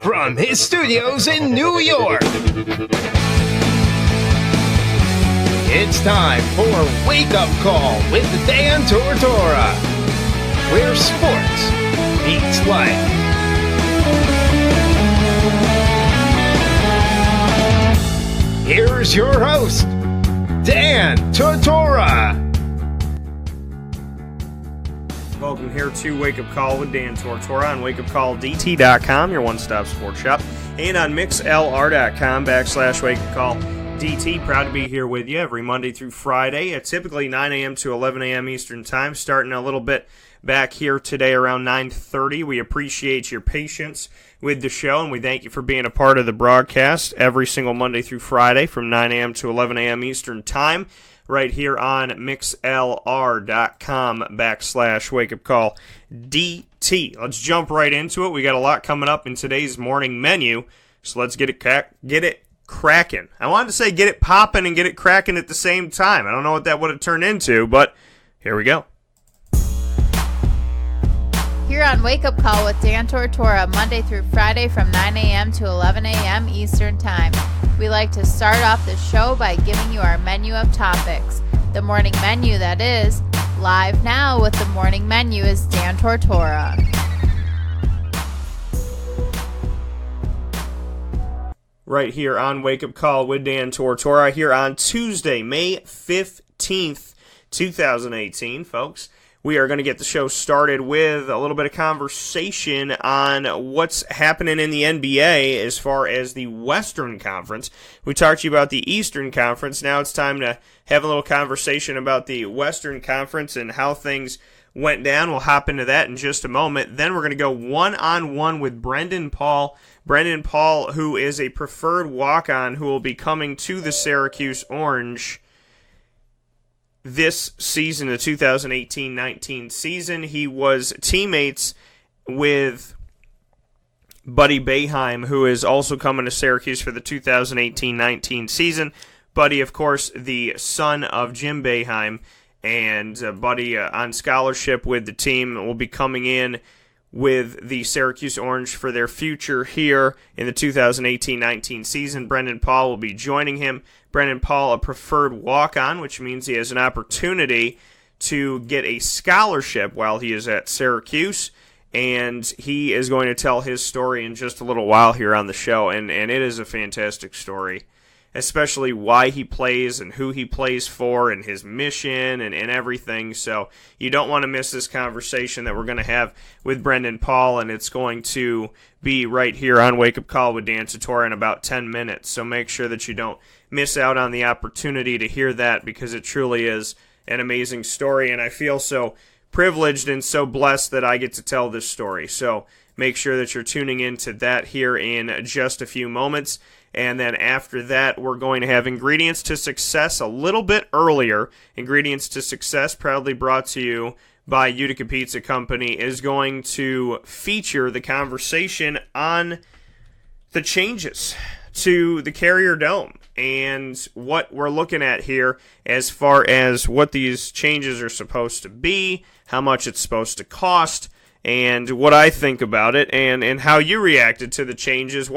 from his studios in New York, it's time for Wake Up Call with Dan Tortora, where sports meets life. Here's your host, Dan Tortora. Welcome here to Wake Up Call with Dan Tortora on wakeupcalldt.com, your one-stop sports shop, and on mixlr.com/wakeupcalldt. Proud to be here with you every Monday through Friday at typically 9 a.m. to 11 a.m. Eastern Time, starting a little bit back here today around 9:30. We appreciate your patience with the show, and we thank you for being a part of the broadcast every single Monday through Friday from 9 a.m. to 11 a.m. Eastern Time, right here on mixlr.com/wakeupcalldt. Let's jump right into it. We got a lot coming up in today's morning menu, so let's get it cracking. I wanted to say get it popping and get it cracking at the same time. I don't know what that would have turned into, but here we go. Here on Wake Up Call with Dan Tortora, Monday through Friday from 9 a.m. to 11 a.m. Eastern Time. We like to start off the show by giving you our menu of topics. The morning menu, that is. Live now with the morning menu is Dan Tortora. Right here on Wake Up Call with Dan Tortora here on Tuesday, May 15th, 2018, folks. We are going to get the show started with a little bit of conversation on what's happening in the NBA as far as the Western Conference. We talked to you about the Eastern Conference. Now it's time to have a little conversation about the Western Conference and how things went down. We'll hop into that in just a moment. Then we're going to go one-on-one with Brendan Paul. Brendan Paul, who is a preferred walk-on who will be coming to the Syracuse Orange this season, the 2018-19 season. He was teammates with Buddy Boeheim, who is also coming to Syracuse for the 2018-19 season. Buddy, of course, the son of Jim Boeheim, and Buddy on scholarship with the team will be coming in with the Syracuse Orange for their future here in the 2018-19 season. Brendan Paul will be joining him. Brendan Paul, a preferred walk-on, which means he has an opportunity to get a scholarship while he is at Syracuse, and he is going to tell his story in just a little while here on the show, and it is a fantastic story, especially why he plays and who he plays for and his mission and everything. So you don't want to miss this conversation that we're going to have with Brendan Paul, and it's going to be right here on Wake Up Call with Dan Tortora in about 10 minutes. So make sure that you don't miss out on the opportunity to hear that, because it truly is an amazing story, and I feel so privileged and so blessed that I get to tell this story. So make sure that you're tuning into that here in just a few moments. And then after that, we're going to have Ingredients to Success a little bit earlier. Ingredients to Success, proudly brought to you by Utica Pizza Company, is going to feature the conversation on the changes to the Carrier Dome and what we're looking at here as far as what these changes are supposed to be, how much it's supposed to cost, and what I think about it, and how you reacted to the changes.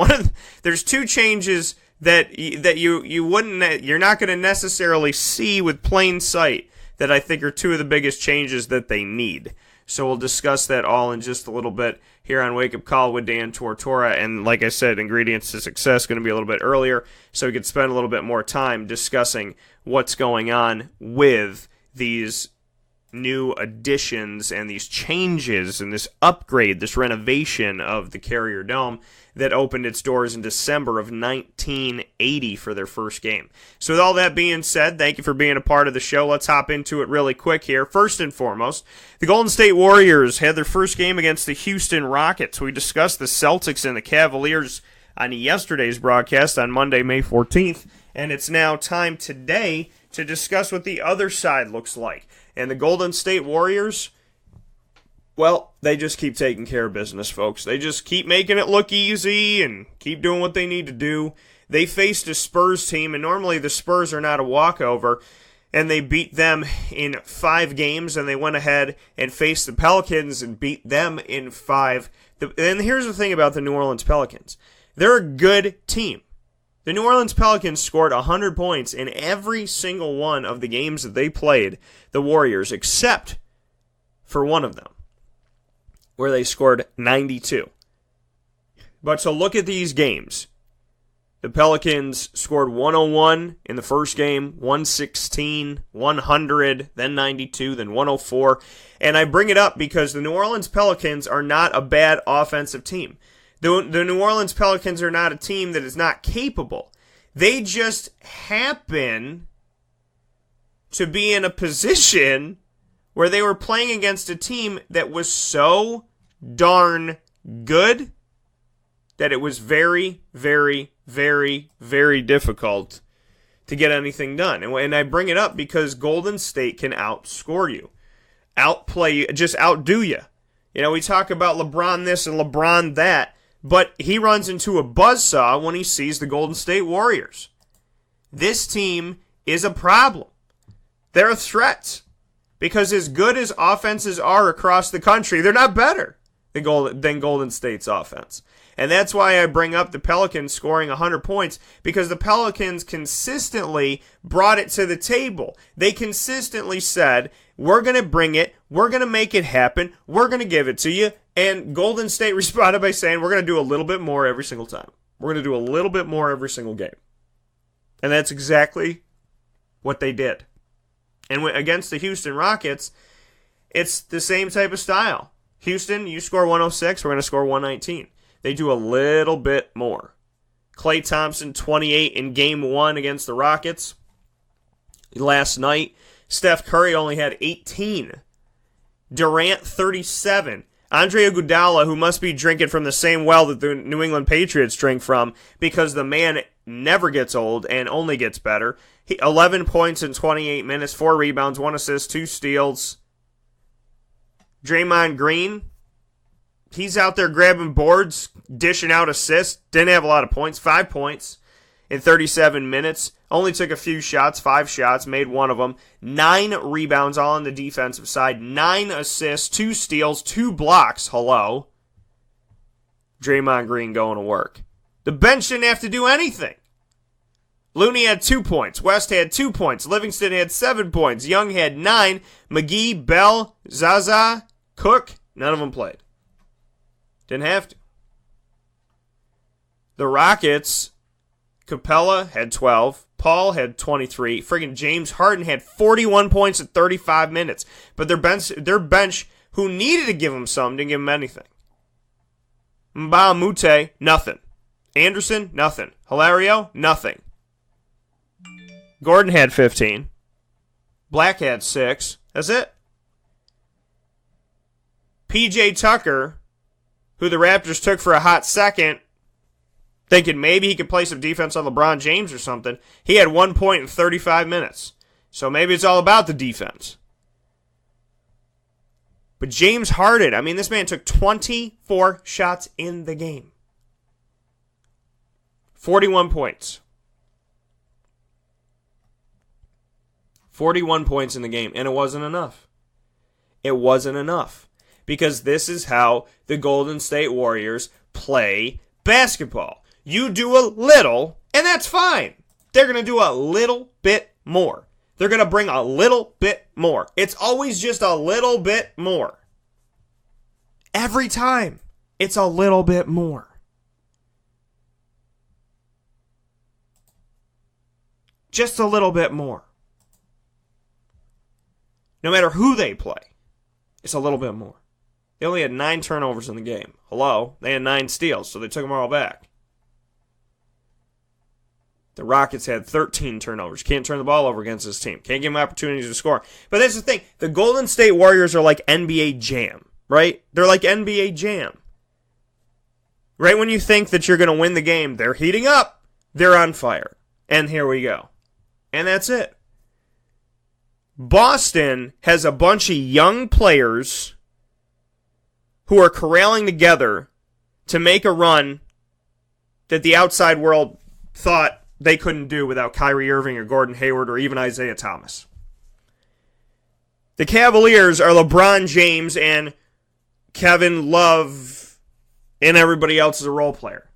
There's two changes that you're not going to necessarily see with plain sight that I think are two of the biggest changes that they need. So we'll discuss that all in just a little bit here on Wake Up Call with Dan Tortora. And like I said, Ingredients to Success going to be a little bit earlier, so we could spend a little bit more time discussing what's going on with these new additions and these changes and this upgrade, this renovation of the Carrier Dome that opened its doors in December of 1980 for their first game. So with all that being said, thank you for being a part of the show. Let's hop into it really quick here. First and foremost, the Golden State Warriors had their first game against the Houston Rockets. We discussed the Celtics and the Cavaliers on yesterday's broadcast on Monday, May 14th, and it's now time today to discuss what the other side looks like. And the Golden State Warriors, well, they just keep taking care of business, folks. They just keep making it look easy and keep doing what they need to do. They faced a Spurs team, and normally the Spurs are not a walkover. and they beat them in 5 games, and they went ahead and faced the Pelicans and beat them in 5. And here's the thing about the New Orleans Pelicans. They're a good team. The New Orleans Pelicans scored 100 points in every single one of the games that they played the Warriors, except for one of them, where they scored 92. But so look at these games. The Pelicans scored 101 in the first game, 116, 100, then 92, then 104. And I bring it up because the New Orleans Pelicans are not a bad offensive team. The New Orleans Pelicans are not a team that is not capable. They just happen to be in a position where they were playing against a team that was so darn good that it was very, very, very, very difficult to get anything done. And I bring it up because Golden State can outscore you, outplay you, just outdo you. You know, we talk about LeBron this and LeBron that, but he runs into a buzzsaw when he sees the Golden State Warriors. This team is a problem. They're a threat. Because as good as offenses are across the country, they're not better than Golden State's offense. And that's why I bring up the Pelicans scoring 100 points, because the Pelicans consistently brought it to the table. They consistently said, we're going to bring it, we're going to make it happen, we're going to give it to you. And Golden State responded by saying, we're going to do a little bit more every single time. We're going to do a little bit more every single game. And that's exactly what they did. And against the Houston Rockets, it's the same type of style. Houston, you score 106, we're going to score 119. They do a little bit more. Klay Thompson, 28 in Game 1 against the Rockets. Last night, Steph Curry only had 18. Durant, 37. Andre Iguodala, who must be drinking from the same well that the New England Patriots drink from, because the man never gets old and only gets better. 11 points in 28 minutes, 4 rebounds, 1 assist, 2 steals. Draymond Green, he's out there grabbing boards, dishing out assists. Didn't have a lot of points, 5 points in 37 minutes. Only took a few shots, 5 shots, made 1 of them. 9 rebounds all on the defensive side, 9 assists, 2 steals, 2 blocks. Hello. Draymond Green going to work. The bench didn't have to do anything. Looney had 2 points. West had 2 points. Livingston had 7 points. Young had 9. McGee, Bell, Zaza, Cook, none of them played. Didn't have to. The Rockets, Capella had 12. Paul had 23. Friggin' James Harden had 41 points in 35 minutes. But their bench, who needed to give him some, didn't give him anything. Mbah Mute, nothing. Anderson, nothing. Hilario, nothing. Gordon had 15. Black had 6. That's it. P.J. Tucker, who the Raptors took for a hot second, thinking maybe he could play some defense on LeBron James or something, he had 1 point in 35 minutes. So maybe it's all about the defense. But James Harden, I mean, this man took 24 shots in the game. 41 points. 41 points in the game, and it wasn't enough. It wasn't enough. Because this is how the Golden State Warriors play basketball. You do a little, and that's fine. They're going to do a little bit more. They're going to bring a little bit more. It's always just a little bit more. Every time, it's a little bit more. Just a little bit more. No matter who they play, it's a little bit more. They only had 9 turnovers in the game. Hello? They had 9 steals, so they took them all back. The Rockets had 13 turnovers. Can't turn the ball over against this team. Can't give them opportunities to score. But that's the thing. The Golden State Warriors are like NBA Jam, right? They're like NBA Jam. Right when you think that you're going to win the game, they're heating up. They're on fire. And here we go. And that's it. Boston has a bunch of young players who are corralling together to make a run that the outside world thought they couldn't do without Kyrie Irving or Gordon Hayward or even Isaiah Thomas. The Cavaliers are LeBron James and Kevin Love, and everybody else is a role player.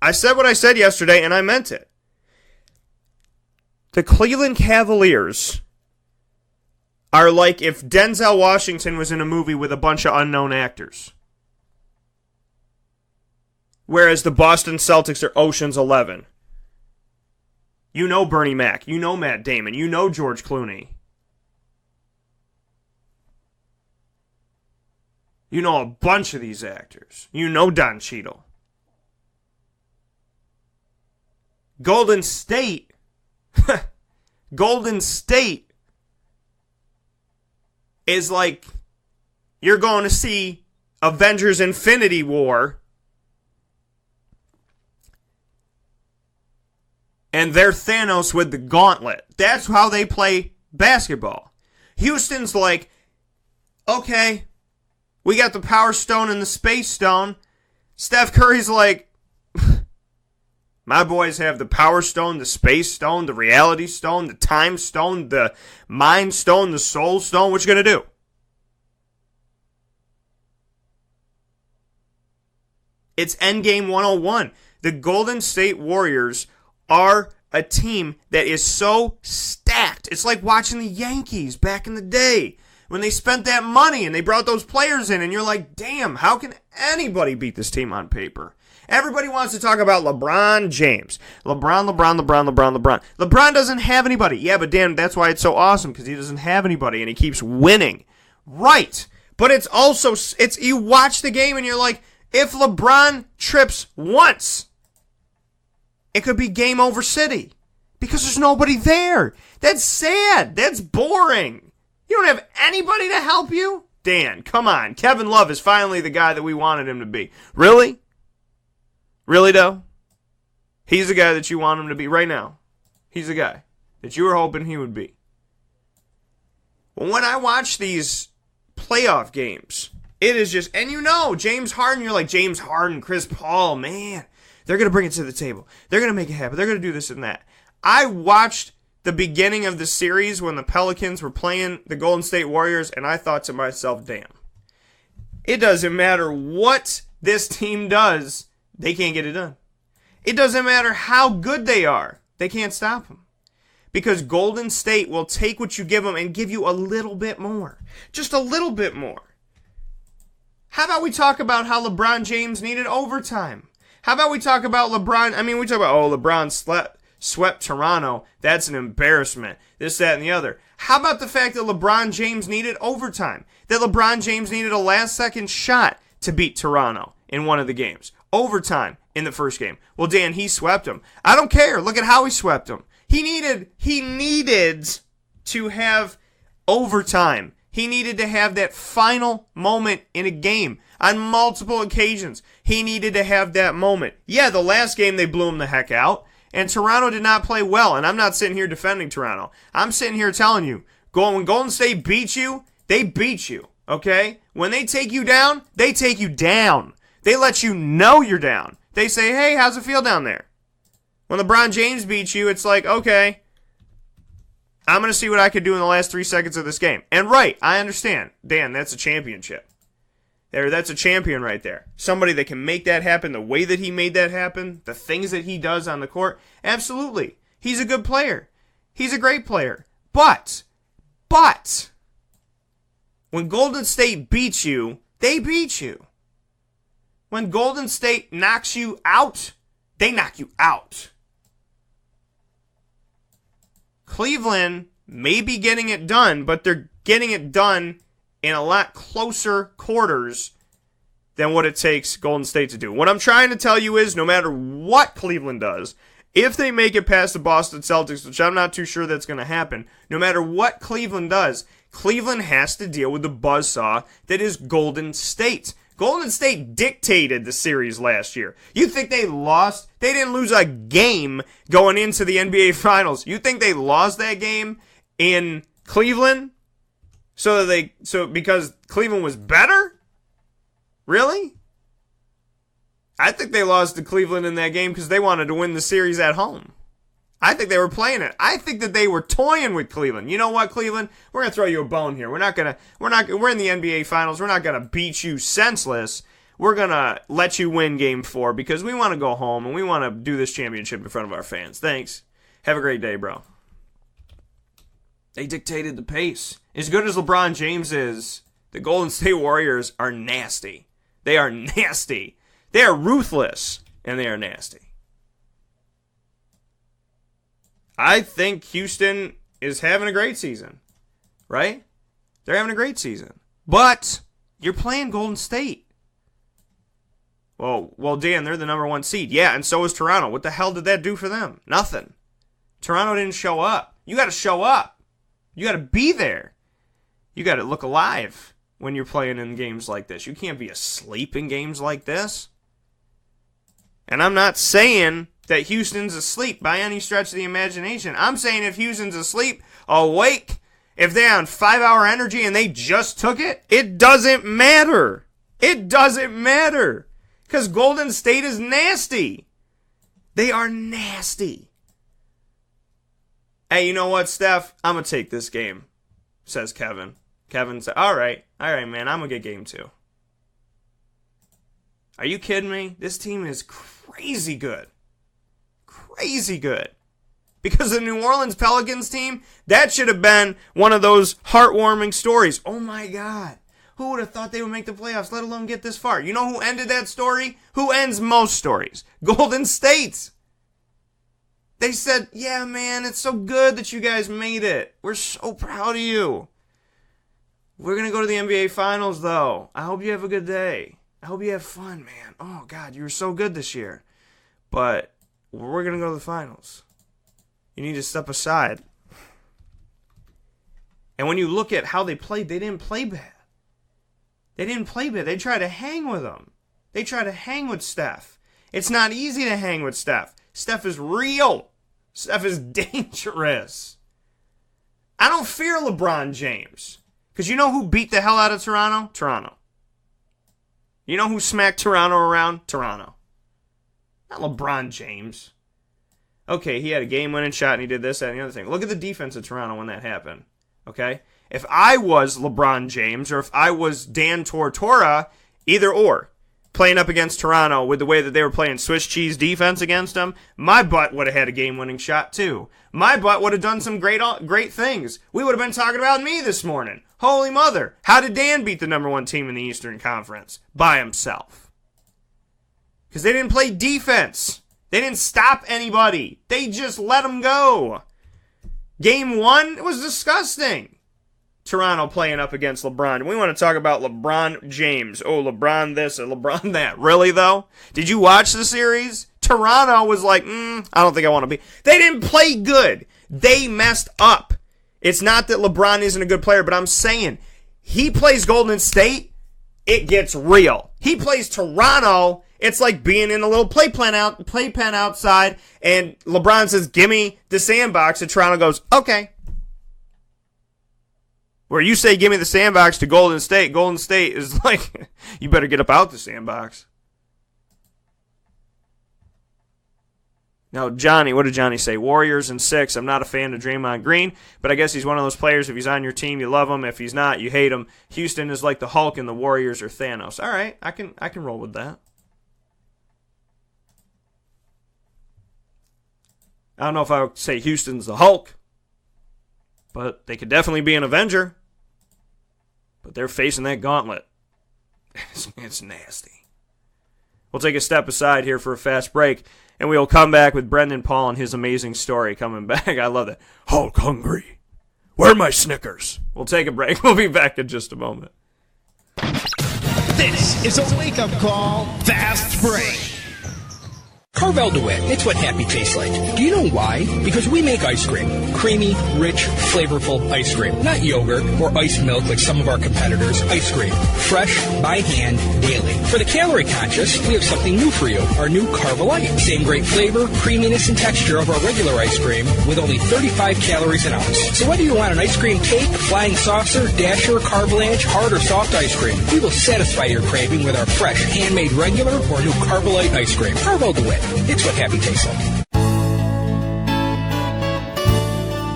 I said what I said yesterday, and I meant it. The Cleveland Cavaliers are like if Denzel Washington was in a movie with a bunch of unknown actors. Whereas the Boston Celtics are Ocean's 11. You know Bernie Mac. You know Matt Damon. You know George Clooney. You know a bunch of these actors. You know Don Cheadle. Golden State. Golden State is like you're going to see Avengers Infinity War and they're Thanos with the gauntlet. That's how they play basketball. Houston's like, okay, we got the Power Stone and the Space Stone. Steph Curry's like, my boys have the Power Stone, the Space Stone, the Reality Stone, the Time Stone, the Mind Stone, the Soul Stone. What you gonna do? It's Endgame 101. The Golden State Warriors are a team that is so stacked. It's like watching the Yankees back in the day when they spent that money and they brought those players in, and you're like, damn, how can anybody beat this team on paper? Everybody wants to talk about LeBron James. LeBron. LeBron doesn't have anybody. Yeah, but Dan, that's why it's so awesome, because he doesn't have anybody and he keeps winning. Right. But it's also, you watch the game and you're like, if LeBron trips once, it could be game over city because there's nobody there. That's sad. That's boring. You don't have anybody to help you? Dan, come on. Kevin Love is finally the guy that we wanted him to be. Really? Really, though? He's the guy that you want him to be right now. He's the guy that you were hoping he would be. Well, when I watch these playoff games, it is just, and you know, James Harden, you're like, James Harden, Chris Paul, man, they're going to bring it to the table. They're going to make it happen. They're going to do this and that. I watched the beginning of the series when the Pelicans were playing the Golden State Warriors, and I thought to myself, damn, it doesn't matter what this team does, they can't get it done. It doesn't matter how good they are. They can't stop them. Because Golden State will take what you give them and give you a little bit more. Just a little bit more. How about we talk about how LeBron James needed overtime? How about we talk about LeBron? I mean, we talk about, LeBron swept Toronto. That's an embarrassment. This, that, and the other. How about the fact that LeBron James needed overtime? That LeBron James needed a last-second shot to beat Toronto in one of the games. Overtime in the first game. Well, Dan, he swept him. I don't care. Look at how he swept him. He needed to have overtime. He needed to have that final moment in a game on multiple occasions. He needed to have that moment. Yeah, the last game they blew him the heck out, and Toronto did not play well, and I'm not sitting here defending Toronto. I'm sitting here telling you, when Golden State beats you, they beat you, okay? When they take you down, they take you down. They let you know you're down. They say, hey, how's it feel down there? When LeBron James beats you, it's like, okay, I'm going to see what I could do in the last 3 seconds of this game. And right, I understand. Dan, that's a championship. That's a champion right there. Somebody that can make that happen the way that he made that happen, the things that he does on the court. Absolutely. He's a good player. He's a great player. But, when Golden State beats you, they beat you. When Golden State knocks you out, they knock you out. Cleveland may be getting it done, but they're getting it done in a lot closer quarters than what it takes Golden State to do. What I'm trying to tell you is, no matter what Cleveland does, if they make it past the Boston Celtics, which I'm not too sure that's going to happen, no matter what Cleveland does, Cleveland has to deal with the buzzsaw that is Golden State. Golden State dictated the series last year. You think they lost? They didn't lose a game going into the NBA Finals. You think they lost that game in Cleveland because Cleveland was better? Really? I think they lost to Cleveland in that game because they wanted to win the series at home. I think they were playing it. I think that they were toying with Cleveland. You know what, Cleveland? We're gonna throw you a bone here. We're in the NBA Finals. We're not gonna beat you senseless. We're gonna let you win Game 4 because we want to go home and we want to do this championship in front of our fans. Thanks. Have a great day, bro. They dictated the pace. As good as LeBron James is, the Golden State Warriors are nasty. They are nasty. They are ruthless, and they are nasty. I think Houston is having a great season, right? They're having a great season. But you're playing Golden State. Well, Dan, they're the number 1 seed. Yeah, and so is Toronto. What the hell did that do for them? Nothing. Toronto didn't show up. You got to show up. You got to be there. You got to look alive when you're playing in games like this. You can't be asleep in games like this. And I'm not saying that Houston's asleep by any stretch of the imagination. I'm saying if Houston's asleep, awake, if they're on 5-hour energy and they just took it, it doesn't matter. It doesn't matter. Because Golden State is nasty. They are nasty. Hey, you know what, Steph? I'm going to take this game, says Kevin. Kevin said, all right, man, I'm going to get game 2. Are you kidding me? This team is crazy good. Crazy good. Because the New Orleans Pelicans team, that should have been one of those heartwarming stories. Oh my God. Who would have thought they would make the playoffs, let alone get this far? You know who ended that story? Who ends most stories? Golden State. They said, yeah, man, it's so good that you guys made it. We're so proud of you. We're going to go to the NBA Finals, though. I hope you have a good day. I hope you have fun, man. Oh, God, you were so good this year. But we're going to go to the finals. You need to step aside. And when you look at how they played, they didn't play bad. They didn't play bad. They tried to hang with them. They tried to hang with Steph. It's not easy to hang with Steph. Steph is real. Steph is dangerous. I don't fear LeBron James. Because you know who beat the hell out of Toronto? Toronto. You know who smacked Toronto around? Toronto. Not LeBron James. Okay, he had a game-winning shot and he did this, that, and the other thing. Look at the defense of Toronto when that happened. Okay? If I was LeBron James or if I was Dan Tortora, either or, playing up against Toronto with the way that they were playing Swiss cheese defense against them, my butt would have had a game-winning shot too. My butt would have done some great things. We would have been talking about me this morning. Holy mother. How did Dan beat the number 1 team in the Eastern Conference? By himself. Because they didn't play defense. They didn't stop anybody. They just let them go. Game 1 was disgusting. Toronto playing up against LeBron. We want to talk about LeBron James. Oh, LeBron this and LeBron that. Really, though? Did you watch the series? Toronto was like, I don't think I want to be. They didn't play good. They messed up. It's not that LeBron isn't a good player, but I'm saying he plays Golden State, it gets real. He plays Toronto, it's like being in a little playpen outside, and LeBron says, give me the sandbox, and Toronto goes, okay. Where you say, give me the sandbox to Golden State is like, you better get up out the sandbox. Now, Johnny, what did Johnny say? Warriors in 6. I'm not a fan of Draymond Green, but I guess he's one of those players. If he's on your team, you love him. If he's not, you hate him. Houston is like the Hulk and the Warriors are Thanos. All right, I can roll with that. I don't know if I would say Houston's the Hulk, but they could definitely be an Avenger. But they're facing that gauntlet. It's nasty. We'll take a step aside here for a fast break, and we'll come back with Brendan Paul and his amazing story coming back. I love that. Hulk hungry. Where are my Snickers? We'll take a break. We'll be back in just a moment. This is a wake-up call. Fast break. Carvel DeWitt, it's what happy tastes like. Do you know why? Because we make ice cream. Creamy, rich, flavorful ice cream. Not yogurt or ice milk like some of our competitors. Ice cream. Fresh, by hand, daily. For the calorie conscious, we have something new for you. Our new Carvelite. Same great flavor, creaminess, and texture of our regular ice cream with only 35 calories an ounce. So whether you want an ice cream cake, flying saucer, dasher, carvalanche, hard or soft ice cream, we will satisfy your craving with our fresh, handmade regular or new Carvelite ice cream. Carvel DeWitt. It's what happy tastes like.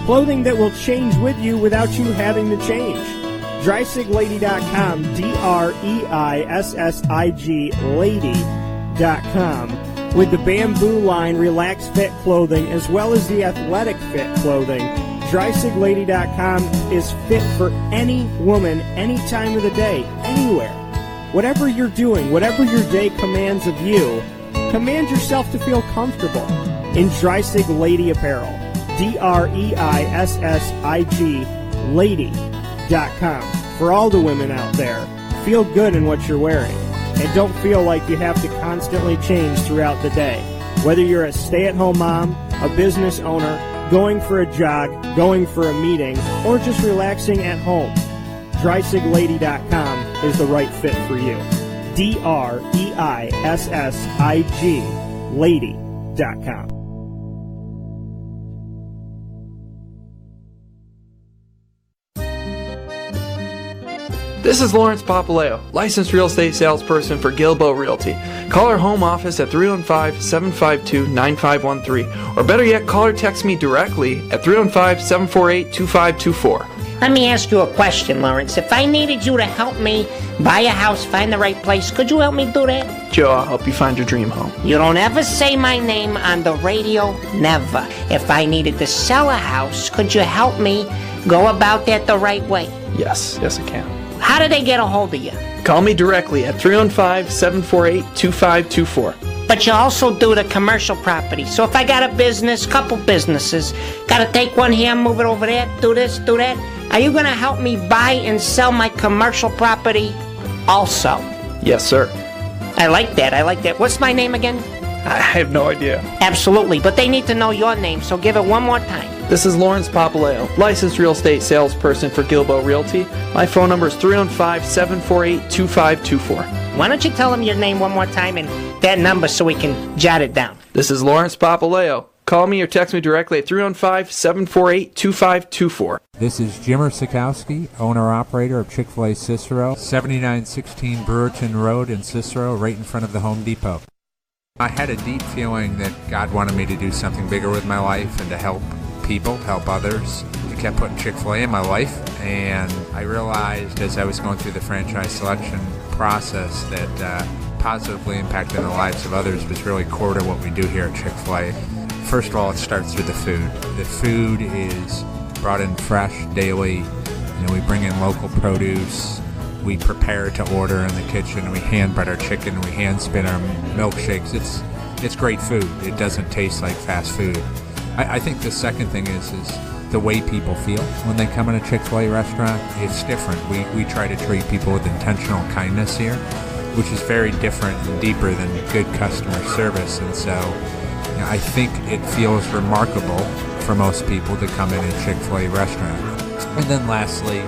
Clothing that will change with you without you having to change. DreisigLady.com, DREISSIG Lady.com. With the Bamboo line Relax Fit clothing as well as the Athletic Fit clothing, DreisigLady.com is fit for any woman, any time of the day, anywhere. Whatever you're doing, whatever your day commands of you, command yourself to feel comfortable in Dreisig Lady apparel. DREISSIG Lady.com. For all the women out there, feel good in what you're wearing. And don't feel like you have to constantly change throughout the day. Whether you're a stay-at-home mom, a business owner, going for a jog, going for a meeting, or just relaxing at home, DreisigLady.com is the right fit for you. DREISSIG Lady.com. This is Lawrence Papaleo, licensed real estate salesperson for Gilbo Realty. Call our home office at 315-752-9513, or better yet, call or text me directly at 315-748-2524. Let me ask you a question, Lawrence. If I needed you to help me buy a house, find the right place, could you help me do that? Joe, I'll help you find your dream home. You don't ever say my name on the radio, never. If I needed to sell a house, could you help me go about that the right way? Yes, I can. How do they get a hold of you? Call me directly at 315-748-2524. But you also do the commercial property. So if I got a business, couple businesses, got to take one here, move it over there, do this, do that, are you going to help me buy and sell my commercial property also? Yes, sir. I like that. What's my name again? I have no idea. Absolutely, but they need to know your name, so give it one more time. This is Lawrence Papaleo, licensed real estate salesperson for Gilbo Realty. My phone number is 315-748-2524. Why don't you tell them your name one more time and that number so we can jot it down? This is Lawrence Papaleo. Call me or text me directly at 315-748-2524. This is Jimmer Sikowski, owner-operator of Chick-fil-A Cicero, 7916 Brewerton Road in Cicero, right in front of the Home Depot. I had a deep feeling that God wanted me to do something bigger with my life and to help people, help others. I kept putting Chick-fil-A in my life, and I realized as I was going through the franchise selection process that positively impacting the lives of others was really core to what we do here at Chick-fil-A. First of all, it starts with the food. The food is brought in fresh daily. We bring in local produce. We prepare to order in the kitchen. We hand bread our chicken. We hand spin our milkshakes. It's great food. It doesn't taste like fast food. I think the second thing is the way people feel when they come in a Chick-fil-A restaurant. It's different. We try to treat people with intentional kindness here, which is very different and deeper than good customer service. And so I think it feels remarkable for most people to come in a Chick-fil-A restaurant. And then lastly,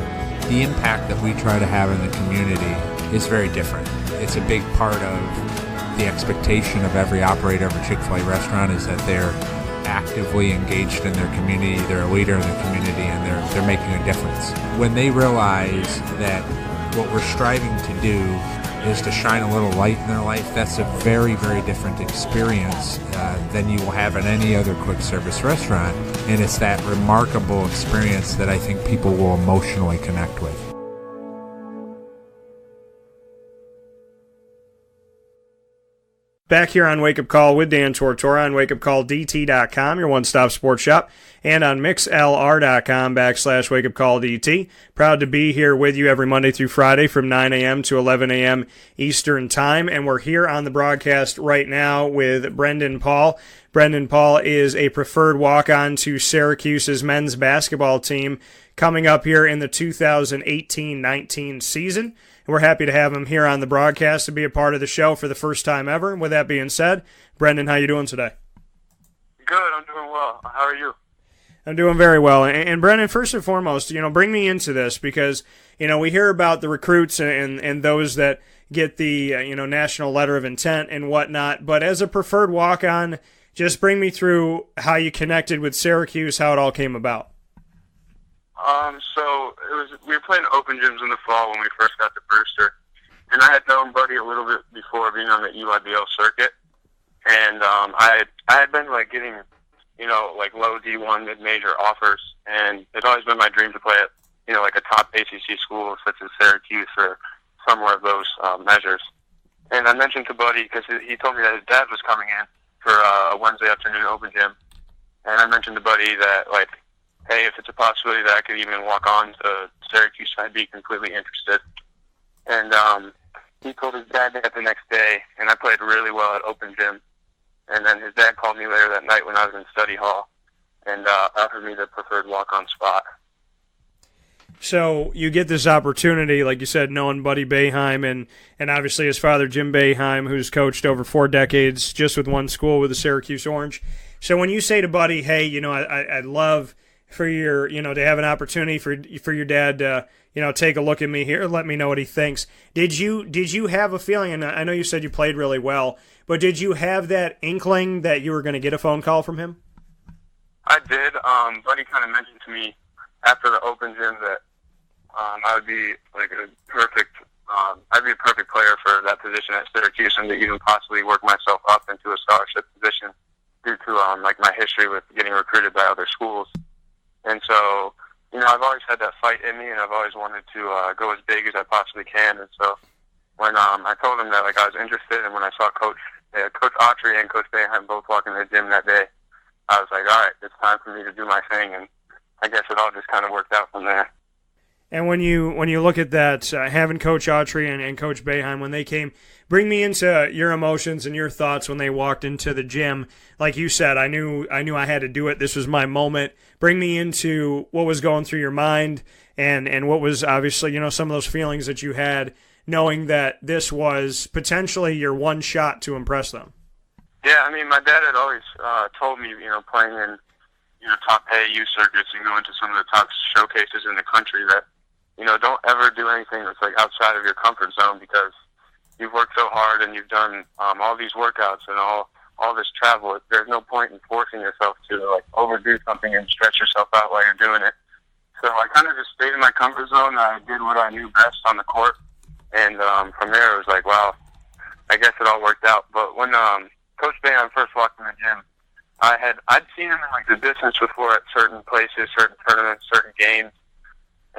the impact that we try to have in the community is very different. It's a big part of the expectation of every operator of a Chick-fil-A restaurant is that they're actively engaged in their community, they're a leader in the community, and they're making a difference. When they realize that what we're striving to do is to shine a little light in their life, that's a very, very different experience than you will have in any other quick service restaurant. And it's that remarkable experience that I think people will emotionally connect with. Back here on Wake Up Call with Dan Tortora on wakeupcalldt.com, your one-stop sports shop, and on mixlr.com/wakeupcalldt. Proud to be here with you every Monday through Friday from 9 a.m. to 11 a.m. Eastern Time, and we're here on the broadcast right now with Brendan Paul. Brendan Paul is a preferred walk-on to Syracuse's men's basketball team coming up here in the 2018-19 season. We're happy to have him here on the broadcast to be a part of the show for the first time ever. And with that being said, Brendan, how you doing today? Good, I'm doing well. How are you? I'm doing very well. And Brendan, first and foremost, bring me into this because, we hear about the recruits and those that get the, national letter of intent and whatnot. But as a preferred walk-on, just bring me through how you connected with Syracuse, how it all came about. So we were playing open gyms in the fall when we first got to Brewster, and I had known Buddy a little bit before being on the EYBL circuit, and I had been getting like low D1 mid-major offers, and it's always been my dream to play at, like a top ACC school such as Syracuse or somewhere of those measures. And I mentioned to Buddy, because he told me that his dad was coming in for a Wednesday afternoon open gym, and I mentioned to Buddy that, like, hey, if it's a possibility that I could even walk on to Syracuse, I'd be completely interested. And he told his dad that the next day, and I played really well at open gym. And then his dad called me later that night when I was in study hall and offered me the preferred walk-on spot. So you get this opportunity, like you said, knowing Buddy Boeheim and obviously his father, Jim Boeheim, who's coached over 4 decades just with one school with the Syracuse Orange. So when you say to Buddy, hey, I'd love for your, to have an opportunity for your dad to, take a look at me here, let me know what he thinks. Did you have a feeling, and I know you said you played really well, but did you have that inkling that you were going to get a phone call from him? I did. Buddy kind of mentioned to me after the open gym that I would be like I'd be a perfect player for that position at Syracuse, and to even possibly work myself up into a scholarship position due to like my history with getting recruited by other schools. And so, I've always had that fight in me, and I've always wanted to go as big as I possibly can. And so when I told him that like I was interested, and when I saw Coach Autry and Coach Boeheim both walking in the gym that day, I was like, all right, it's time for me to do my thing. And I guess it all just kind of worked out from there. And when you look at that, having Coach Autry and Coach Boeheim, when they came, bring me into your emotions and your thoughts when they walked into the gym. Like you said, I knew I had to do it. This was my moment. Bring me into what was going through your mind and what was obviously, some of those feelings that you had knowing that this was potentially your one shot to impress them. Yeah, I mean, my dad had always told me, playing in top AAU circuits and going to some of the top showcases in the country that, don't ever do anything that's like outside of your comfort zone, because you've worked so hard and you've done all these workouts and all this travel. There's no point in forcing yourself to like overdo something and stretch yourself out while you're doing it. So I kind of just stayed in my comfort zone. I did what I knew best on the court, and from there it was like, wow, I guess it all worked out. But when Coach Boeheim first walked in the gym, I'd seen him in like the distance before at certain places, certain tournaments, certain games,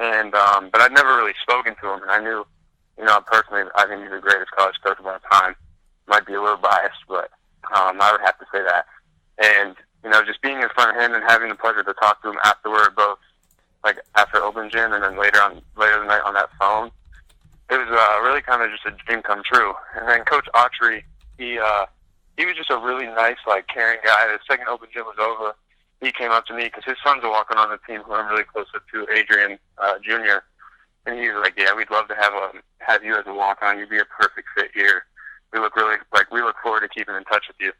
and but I'd never really spoken to him. And I knew, personally, I think he's the greatest college coach of all time. Might be a little biased, but I would have to say that. And just being in front of him and having the pleasure to talk to him afterward, both like after open gym and then later the night on that phone, it was really kind of just a dream come true. And then Coach Autry, he was just a really nice, like, caring guy. The second open gym was over, he came up to me because his son's a walking on the team who I'm really close to, Adrian Jr. And he was like, "Yeah, we'd love to have you as a walk-on. You'd be a perfect fit here. We look forward to keeping in touch with you."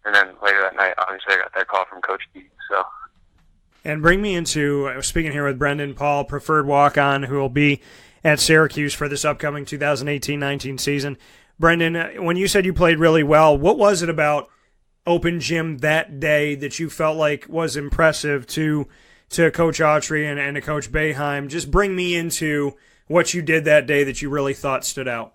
And then later that night, obviously, I got that call from Coach D. So. And bring me into, I was speaking here with Brendan Paul, preferred walk-on, who will be at Syracuse for this upcoming 2018-19 season. Brendan, when you said you played really well, what was it about open gym that day that you felt like was impressive to Coach Autry and to Coach Boeheim? Just bring me into what you did that day that you really thought stood out.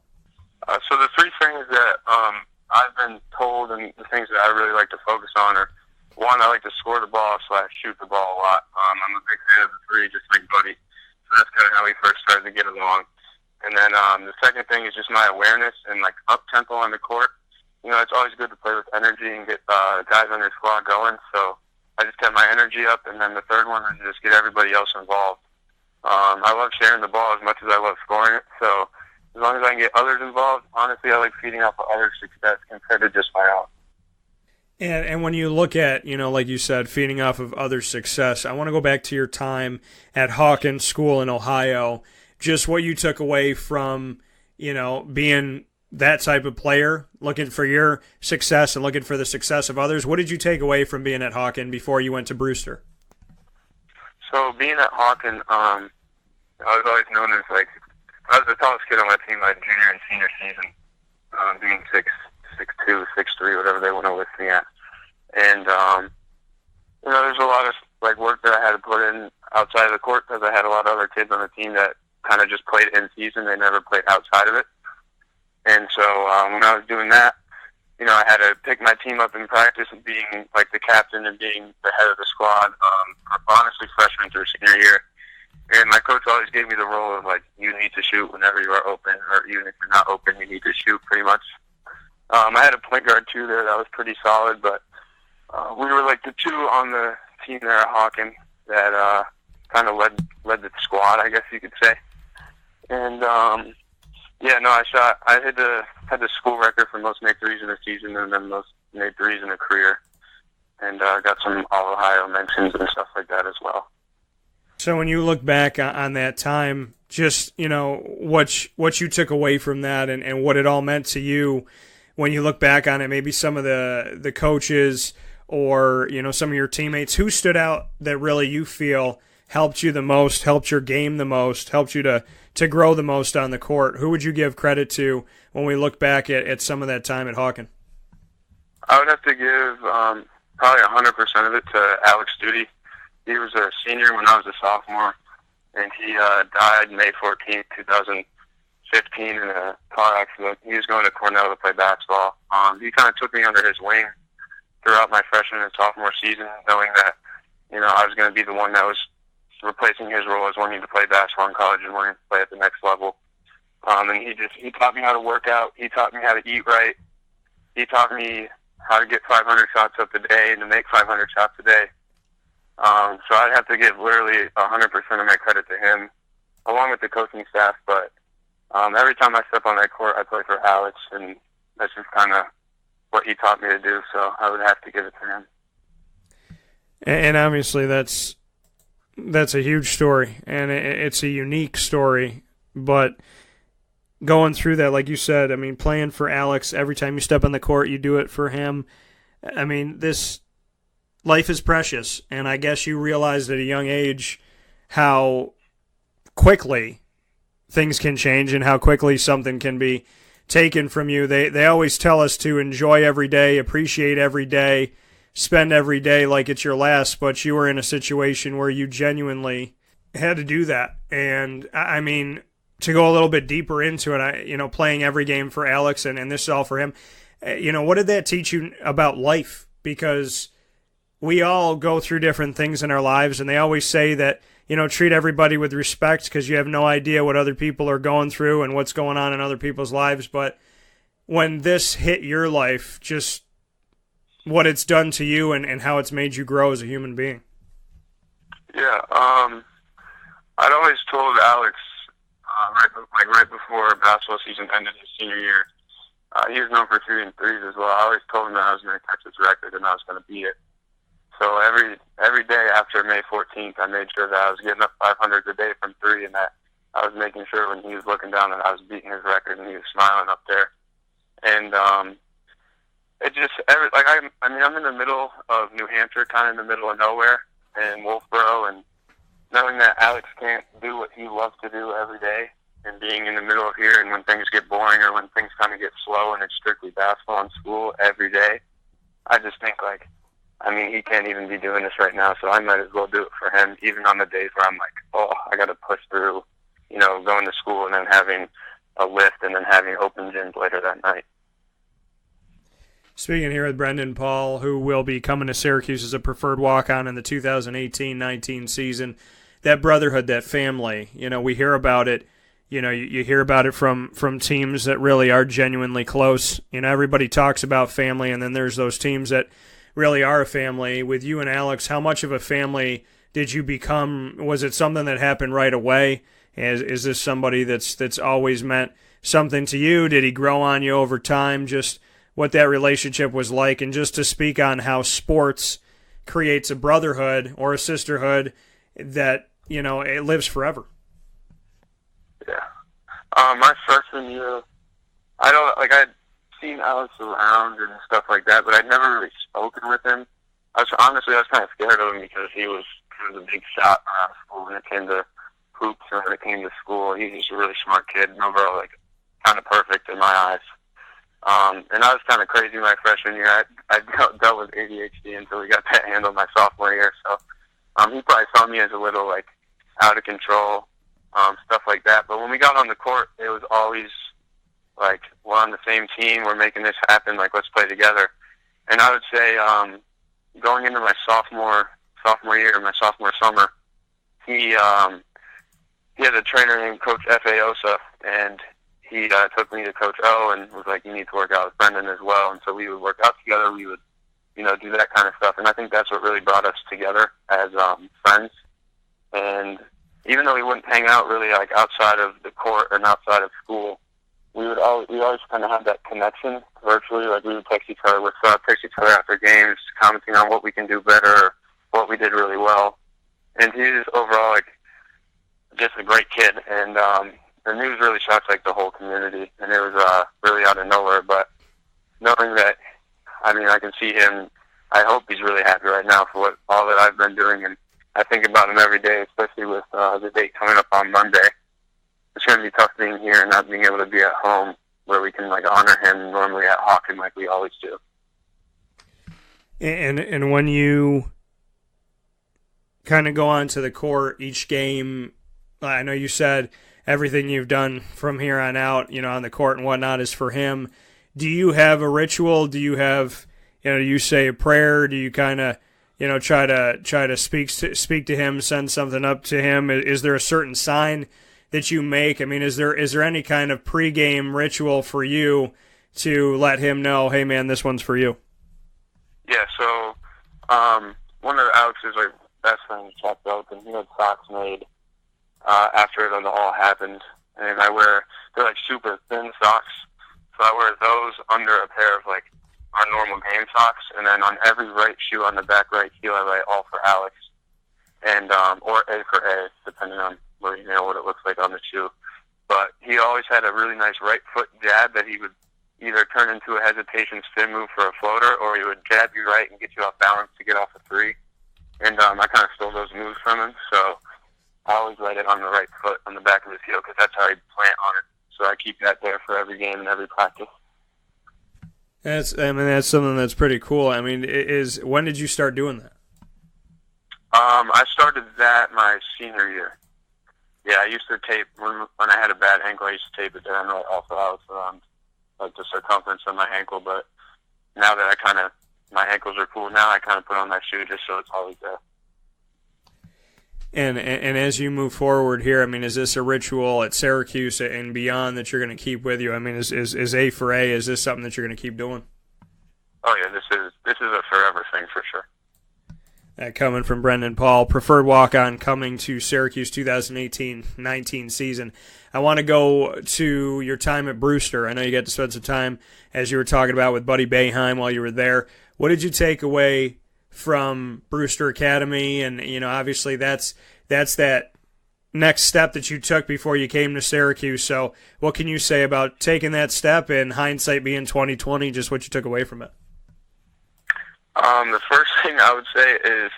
So the three things that I've been told and the things that I really like to focus on are, one, I like to score the ball / shoot the ball a lot. I'm a big fan of the three, just like Buddy. So that's kind of how we first started to get along. And then the second thing is just my awareness and like up tempo on the court. It's always good to play with energy and get guys on your squad going. So I just kept my energy up. And then the third one is just get everybody else involved. I love sharing the ball as much as I love scoring it. So as long as I can get others involved, honestly, I like feeding off of others' success compared to just my own. And when you look at, like you said, feeding off of others' success, I want to go back to your time at Hawkins School in Ohio. Just what you took away from, being that type of player, looking for your success and looking for the success of others. What did you take away from being at Hawkins before you went to Brewster? So being at Hawkins, I was always known as I was the tallest kid on my team my junior and senior season, being 6'2", 6'3", whatever they want to list me at. And, there's a lot of work that I had to put in outside of the court because I had a lot of other kids on the team that kind of just played in season. They never played outside of it. And so when I was doing that, I had to pick my team up in practice and being like the captain and being the head of the squad, honestly freshman through senior year. And my coach always gave me the role of like, you need to shoot whenever you are open, or even if you're not open, you need to shoot pretty much. I had a point guard too there that was pretty solid, but we were like the two on the team there at Hawken that kind of led the squad, I guess you could say. And I had the school record for most made threes in a season, and then most made threes in a career, and got some All-Ohio mentions and stuff like that as well. So when you look back on that time, just, what you took away from that and what it all meant to you when you look back on it, maybe some of the coaches or, some of your teammates, who stood out that really you feel helped you the most, helped your game the most, helped you to grow the most on the court? Who would you give credit to when we look back at some of that time at Hawken? I would have to give probably 100% of it to Alex Studi. He was a senior when I was a sophomore, and he died May 14th, 2015 in a car accident. He was going to Cornell to play basketball. He kind of took me under his wing throughout my freshman and sophomore season, knowing that, I was going to be the one that was replacing his role as wanting to play basketball in college and wanting to play at the next level. And he taught me how to work out. He taught me how to eat right. He taught me how to get 500 shots up a day and to make 500 shots a day. So I'd have to give literally 100% of my credit to him, along with the coaching staff. But every time I step on that court, I play for Alex, and that's just kind of what he taught me to do. So I would have to give it to him. And obviously that's a huge story, and it's a unique story. But going through that, like you said, playing for Alex, every time you step on the court, you do it for him. This life is precious, and I guess you realized at a young age how quickly things can change and how quickly something can be taken from you. They always tell us to enjoy every day, appreciate every day, spend every day like it's your last, but you were in a situation where you genuinely had to do that. And to go a little bit deeper into it, playing every game for Alex, and this is all for him, what did that teach you about life? Because we all go through different things in our lives, and they always say that, treat everybody with respect because you have no idea what other people are going through and what's going on in other people's lives. But when this hit your life, just what it's done to you and how it's made you grow as a human being. Yeah, I'd always told Alex, right before basketball season ended his senior year, he was known for shooting threes as well. I always told him that I was going to catch his record and I was going to beat it. So every day after May 14th, I made sure that I was getting up 500s a day from three, and that I was making sure when he was looking down that I was beating his record and he was smiling up there. And it just I'm in the middle of New Hampshire, kind of in the middle of nowhere in Wolfboro, and knowing that Alex can't do what he loves to do every day, and being in the middle of here, and when things get boring or when things kind of get slow and it's strictly basketball and school every day, I just think he can't even be doing this right now, so I might as well do it for him, even on the days where I'm like, oh, I got to push through, going to school and then having a lift and then having open gyms later that night. Speaking here with Brendan Paul, who will be coming to Syracuse as a preferred walk-on in the 2018-19 season, that brotherhood, that family, we hear about it. You hear about it from teams that really are genuinely close. Everybody talks about family, and then there's those teams that really are a family. With you and Alex, how much of a family did you become? Was it something that happened right away? Is this somebody that's always meant something to you? Did he grow on you over time? Just what that relationship was like, and just to speak on how sports creates a brotherhood or a sisterhood that, it lives forever. Yeah. My freshman year, I'd seen Alex around and stuff like that, but I'd never really spoken with him. I was kind of scared of him because he was kind of a big shot around school when it came to hoops and when it came to school. He's just a really smart kid and overall, kind of perfect in my eyes. And I was kind of crazy my freshman year. I dealt with ADHD until we got that handled my sophomore year. So he probably saw me as a little out of control, stuff like that. But when we got on the court, it was always Like, we're on the same team. We're making this happen. Like, let's play together. And I would say going into my sophomore year, my sophomore summer, he had a trainer named Coach F.A. Osa, and he took me to Coach O and was like, you need to work out with Brendan as well. And so we would work out together. We would, do that kind of stuff. And I think that's what really brought us together as friends. And even though we wouldn't hang out really like outside of the court and outside of school, we always kind of had that connection virtually. Like, we would text each other, text each other after games, commenting on what we can do better, or what we did really well. And he's overall like just a great kid. And the news really shocked like the whole community, and it was really out of nowhere. But knowing that, I can see him. I hope he's really happy right now for all that I've been doing, and I think about him every day, especially with the date coming up on Monday. It's going to be tough being here and not being able to be at home where we can like honor him normally at Hawken like we always do. And when you kind of go onto the court each game, I know you said everything you've done from here on out, on the court and whatnot is for him. Do you have a ritual? Do you have, do you say a prayer? Do you kind of, try to speak to him, send something up to him? Is there a certain sign that you make? Is there any kind of pregame ritual for you to let him know, hey man, this one's for you? Yeah. So, one of Alex's like best friends, Chuck Belkin, he had socks made after it all happened, and they're like super thin socks, so I wear those under a pair of like our normal game socks, and then on every right shoe on the back right heel I write all for Alex, and or A for A, depending on what it looks like on the shoe. But he always had a really nice right foot jab that he would either turn into a hesitation spin move for a floater, or he would jab you right and get you off balance to get off a three. And I kind of stole those moves from him, so I always write it on the right foot on the back of his heel because that's how he'd plant on it. So I keep that there for every game and every practice. That's something that's pretty cool. When did you start doing that? I started that my senior year. Yeah, I used to tape when I had a bad ankle. I used to tape it there and also out around like the circumference of my ankle. But now that my ankles are cool now, I kind of put on that shoe just so it's always there. And as you move forward here, is this a ritual at Syracuse and beyond that you're going to keep with you? Is A for A? Is this something that you're going to keep doing? Oh yeah, this is a forever thing for sure. That coming from Brendan Paul, preferred walk-on coming to Syracuse 2018-19 season. I want to go to your time at Brewster. I know you got to spend some time, as you were talking about, with Buddy Boeheim while you were there. What did you take away from Brewster Academy? And, obviously that's that next step that you took before you came to Syracuse. So what can you say about taking that step and hindsight being 2020, just what you took away from it? The first thing I would say is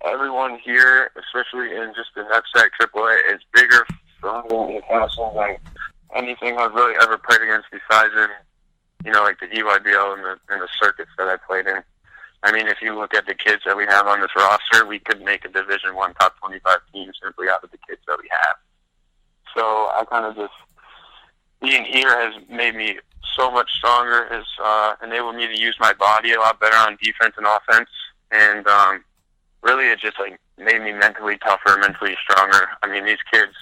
everyone here, especially in just the NEPSAC AAA, is bigger, stronger, and faster than anything I've really ever played against besides in, like the EYBL and the circuits that I played in. If you look at the kids that we have on this roster, we could make a Division I top 25 team simply out of the kids that we have. So I kind of just, being here has made me so much stronger, has enabled me to use my body a lot better on defense and offense, and really it just like made me mentally tougher, mentally stronger. These kids,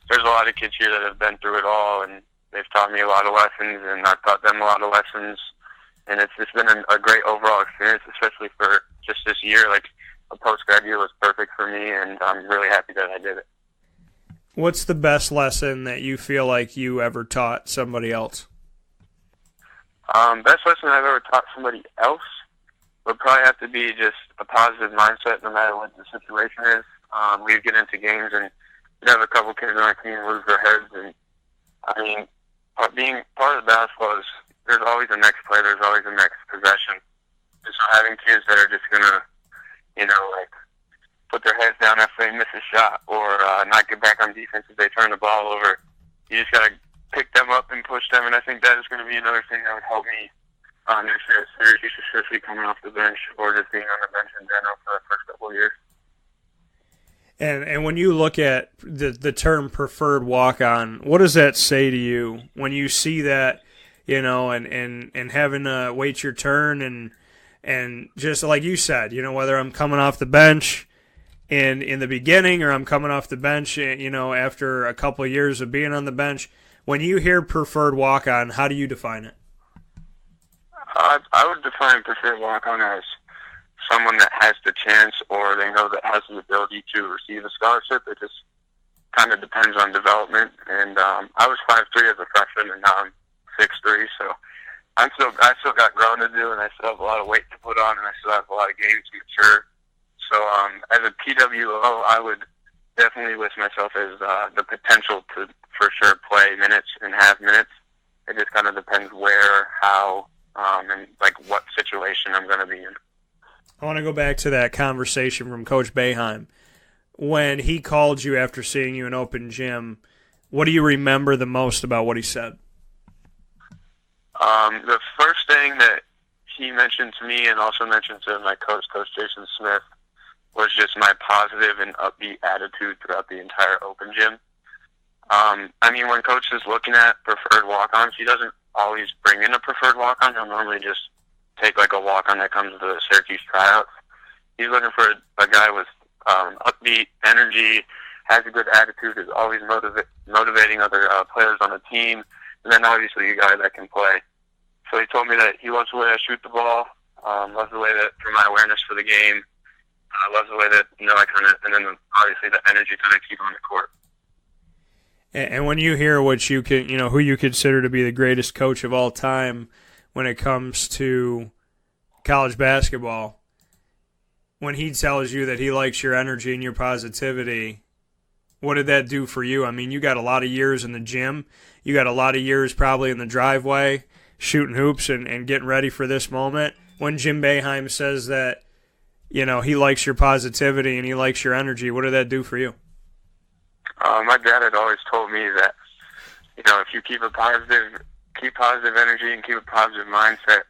there's a lot of kids here that have been through it all, and they've taught me a lot of lessons, and I've taught them a lot of lessons, and it's just been a great overall experience, especially for just this year. Like, a post-grad year was perfect for me, and I'm really happy that I did it. What's the best lesson that you feel like you ever taught somebody else? Best lesson I've ever taught somebody else would probably have to be just a positive mindset no matter what the situation is. We'd get into games and we'd have a couple kids on our team lose their heads. And, being part of basketball is there's always a next play, there's always a next possession. And so having kids that are just going to, put their heads down after they miss a shot or not get back on defense if they turn the ball over, you just got to pick them up and push them, and I think that is going to be another thing that would help me next year at Syracuse, especially coming off the bench or just being on the bench in general for the first couple of years. And when you look at the term preferred walk-on, what does that say to you when you see that and having to wait your turn and just like you said, whether I'm coming off the bench in the beginning or I'm coming off the bench, after a couple of years of being on the bench. When you hear preferred walk-on, how do you define it? I would define preferred walk-on as someone that has the chance or they know that has the ability to receive a scholarship. It just kind of depends on development. And I was 5'3" as a freshman, and now I'm 6'3", so I still got growing to do, and I still have a lot of weight to put on, and I still have a lot of games to mature. So as a PWO, I would definitely list myself as the potential to for sure play minutes and have minutes. It just kind of depends where, how, and like what situation I'm going to be in. I want to go back to that conversation from Coach Boeheim. When he called you after seeing you in open gym, what do you remember the most about what he said? The first thing that he mentioned to me and also mentioned to my coach, Coach Jason Smith, was just my positive and upbeat attitude throughout the entire open gym. When Coach is looking at preferred walk-ons, he doesn't always bring in a preferred walk-on. He'll normally just take like a walk-on that comes to the Syracuse tryouts. He's looking for a guy with upbeat energy, has a good attitude, is always motivating other players on the team, and then obviously a guy that can play. So he told me that he loves the way I shoot the ball, loves the way that for my awareness for the game, loves the way that and then obviously the energy that I keep on the court. And when you hear what you can, who you consider to be the greatest coach of all time when it comes to college basketball, when he tells you that he likes your energy and your positivity, what did that do for you? You got a lot of years in the gym. You got a lot of years probably in the driveway shooting hoops and getting ready for this moment. When Jim Boeheim says that, he likes your positivity and he likes your energy, what did that do for you? My dad had always told me that, if you keep positive energy and keep a positive mindset,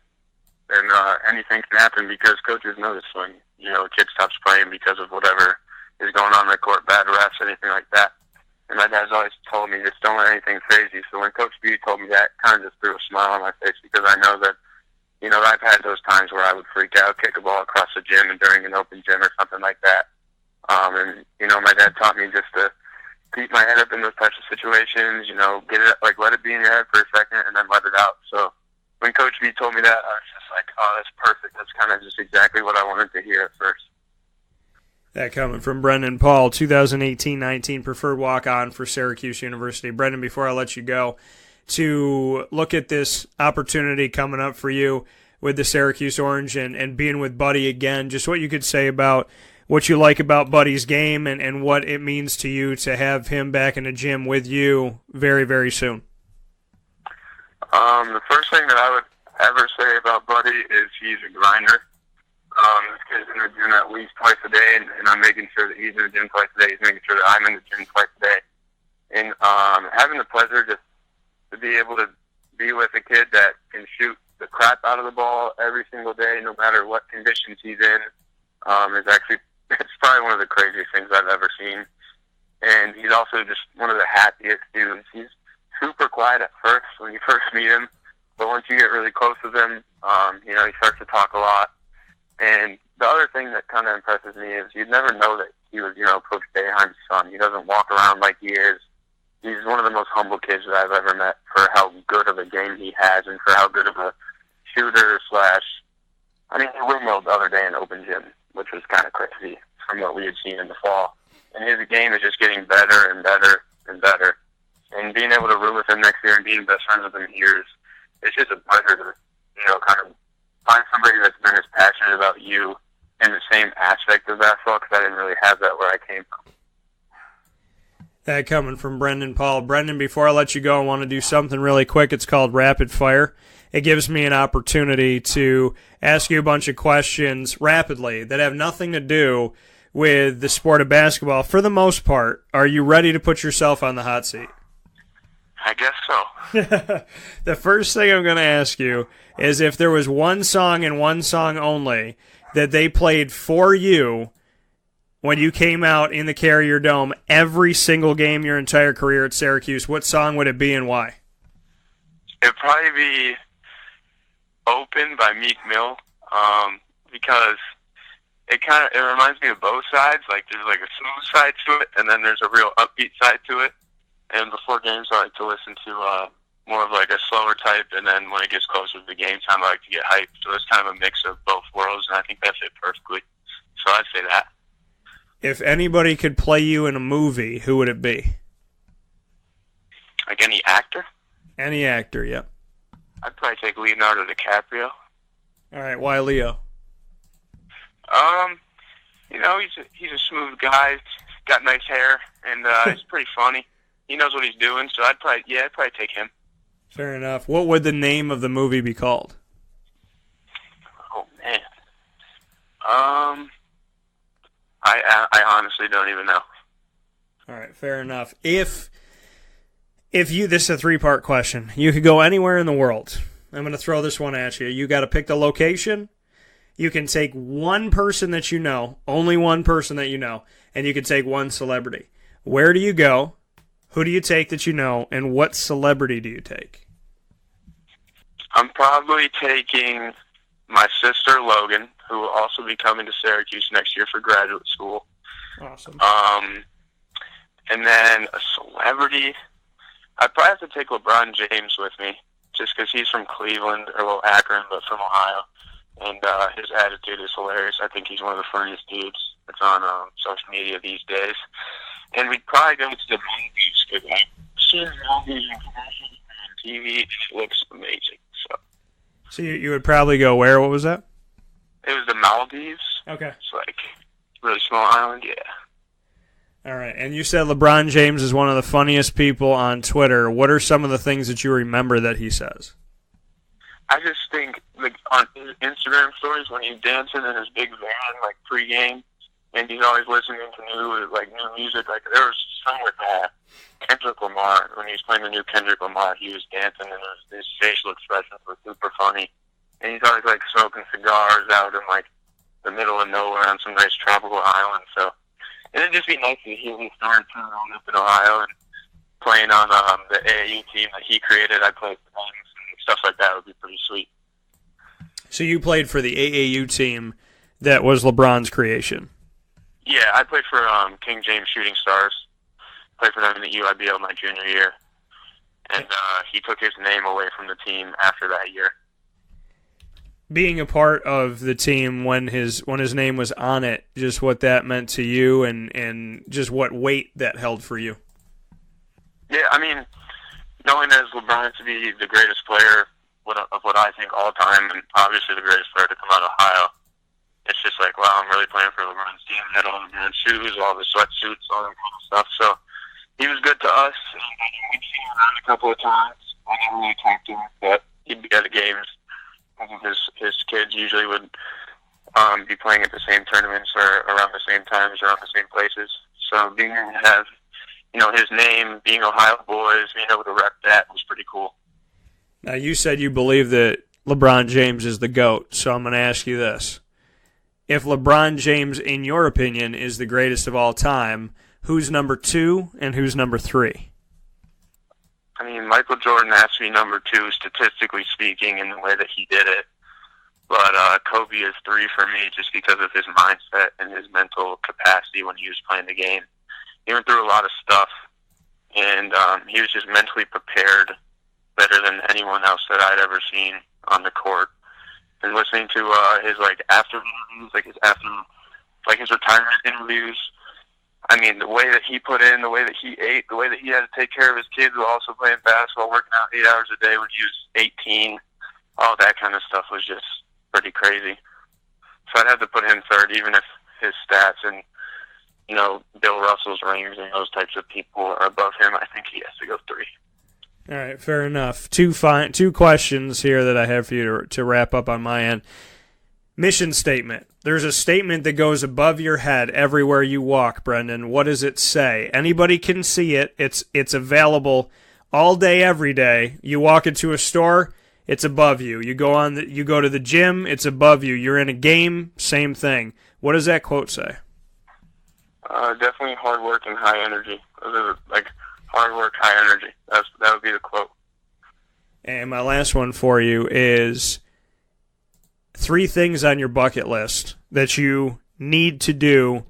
then anything can happen, because coaches know this when, a kid stops playing because of whatever is going on in the court, bad refs, anything like that. And my dad's always told me, just don't let anything faze you. So when Coach B told me that, it kind of just threw a smile on my face, because I know that, I've had those times where I would freak out, kick a ball across the gym and during an open gym or something like that. My dad taught me just to keep my head up in those types of situations, get it, let it be in your head for a second and then let it out. So when Coach B told me that, I was just like, oh, that's perfect. That's kind of just exactly what I wanted to hear at first. That coming from Brendan Paul, 2018-19 preferred walk-on for Syracuse University. Brendan, before I let you go, to look at this opportunity coming up for you with the Syracuse Orange and being with Buddy again, just what you could say about what you like about Buddy's game and what it means to you to have him back in the gym with you very, very soon. The first thing that I would ever say about Buddy is he's a grinder. This kid's in the gym at least twice a day, and I'm making sure that he's in the gym twice a day. He's making sure that I'm in the gym twice a day. And having the pleasure just to be able to be with a kid that can shoot the crap out of the ball every single day, no matter what conditions he's in, is actually, it's probably one of the craziest things I've ever seen. And he's also just one of the happiest dudes. He's super quiet at first when you first meet him, but once you get really close with him, he starts to talk a lot. And the other thing that kind of impresses me is you'd never know that he was, Coach Boeheim's son. He doesn't walk around like he is. He's one of the most humble kids that I've ever met for how good of a game he has and for how good of a shooter he windmilled the other day in open gym, which was kind of crazy from what we had seen in the fall. And his game is just getting better and better and better. And being able to root with him next year and being best friends with him years, it's just a pleasure to, kind of find somebody that's been as passionate about you in the same aspect of basketball, because I didn't really have that where I came from. That coming from Brendan Paul. Brendan, before I let you go, I want to do something really quick. It's called Rapid Fire. It gives me an opportunity to ask you a bunch of questions rapidly that have nothing to do with the sport of basketball. For the most part, are you ready to put yourself on the hot seat? I guess so. The first thing I'm going to ask you is if there was one song and one song only that they played for you when you came out in the Carrier Dome every single game your entire career at Syracuse, what song would it be and why? It'd probably be Open by Meek Mill, because it reminds me of both sides. Like, there's like a smooth side to it, and then there's a real upbeat side to it. And before games, I like to listen to more of like a slower type, and then when it gets closer to the game time, I like to get hyped. So it's kind of a mix of both worlds, and I think that fit perfectly. So I'd say that. If anybody could play you in a movie, who would it be? Like any actor? Any actor, yep. I'd probably take Leonardo DiCaprio. All right, why Leo? You know, he's a smooth guy. He's got nice hair, and he's pretty funny. He knows what he's doing, so I'd probably take him. Fair enough. What would the name of the movie be called? Oh man, I honestly don't even know. All right, fair enough. If you, this is a 3-part question. You could go anywhere in the world. I'm going to throw this one at you. You got to pick the location. You can take one person that you know, only one person that you know, and you can take one celebrity. Where do you go? Who do you take that you know, and what celebrity do you take? I'm probably taking my sister, Logan, who will also be coming to Syracuse next year for graduate school. Awesome. And then a celebrity, I'd probably have to take LeBron James with me, just because he's from Cleveland, or well, Akron, but from Ohio. And his attitude is hilarious. I think he's one of the funniest dudes that's on social media these days. And we'd probably go to the Maldives, because I've seen Maldives in commercials on TV, and it looks amazing. So you would probably go where? What was that? It was the Maldives. Okay. It's like a really small island, yeah. All right. And you said LeBron James is one of the funniest people on Twitter. What are some of the things that you remember that he says? I just think, like, on his Instagram stories, when he's dancing in his big van, like, pregame, and he's always listening to new music. Like, there was some with Kendrick Lamar. When he was playing the new Kendrick Lamar, he was dancing, and his facial expressions were super funny. And he's always, like, smoking cigars out in, like, the middle of nowhere on some nice tropical island. So, and it'd just be nice to hear his story growing up in Ohio and playing on the AAU team that he created. I played for them, and stuff like that would be pretty sweet. So you played for the AAU team that was LeBron's creation? Yeah, I played for King James Shooting Stars. Played for them in the UIBL my junior year. And he took his name away from the team after that year. Being a part of the team when his name was on it, just what that meant to you and just what weight that held for you. Yeah, I mean, knowing as LeBron to be the greatest player of what I think all time, and obviously the greatest player to come out of Ohio, it's just like, wow, I'm really playing for LeBron's team. I had all the LeBron shoes, all the sweatsuits, all that kind of stuff. So he was good to us. And we'd see him around a couple of times. I never really talked to him, but he'd be at the games. His kids usually would be playing at the same tournaments or around the same times, around the same places. So being able to have, his name, being Ohio boys, being able to rep that was pretty cool. Now, you said you believe that LeBron James is the GOAT, so I'm going to ask you this. If LeBron James, in your opinion, is the greatest of all time, who's number 2 and who's number 3? I mean, Michael Jordan has to be number 2, statistically speaking, in the way that he did it. But Kobe is 3 for me just because of his mindset and his mental capacity when he was playing the game. He went through a lot of stuff, and he was just mentally prepared better than anyone else that I'd ever seen on the court. And listening to his after interviews, his retirement interviews. I mean, the way that he put in, the way that he ate, the way that he had to take care of his kids while also playing basketball, working out 8 hours a day when he was 18, all that kind of stuff was just pretty crazy. So I'd have to put him third, even if his stats and Bill Russell's rings and those types of people are above him. I think he has to go 3. All right, fair enough. Two questions here that I have for you to wrap up on my end. Mission statement. There's a statement that goes above your head everywhere you walk, Brendan. What does it say? Anybody can see it. It's available all day, every day. You walk into a store, it's above you. You go to the gym, it's above you. You're in a game, same thing. What does that quote say? Definitely hard work and high energy. Those are hard work, high energy. That would be the quote. And my last one for you is 3 things on your bucket list that you need to do.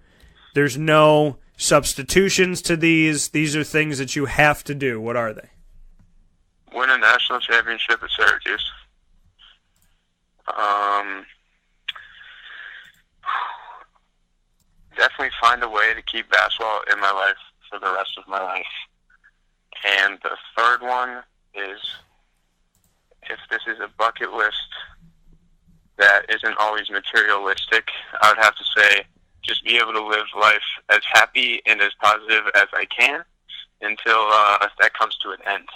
There's no substitutions to these. These are things that you have to do. What are they? Win a national championship at Syracuse. Definitely find a way to keep basketball in my life for the rest of my life. And the third one is, if this is a bucket list that isn't always materialistic, I would have to say just be able to live life as happy and as positive as I can until that comes to an end,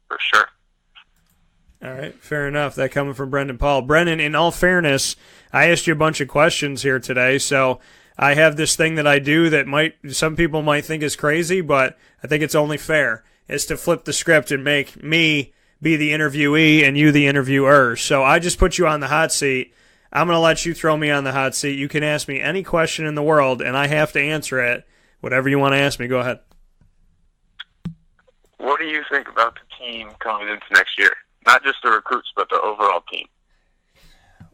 for sure. All right, fair enough. That coming from Brendan Paul. Brendan, in all fairness, I asked you a bunch of questions here today, so I have this thing that I do that some people might think is crazy, but I think it's only fair, is to flip the script and make me be the interviewee and you the interviewer. So I just put you on the hot seat. I'm going to let you throw me on the hot seat. You can ask me any question in the world, and I have to answer it. Whatever you want to ask me, go ahead. What do you think about the team coming into next year? Not just the recruits, but the overall team.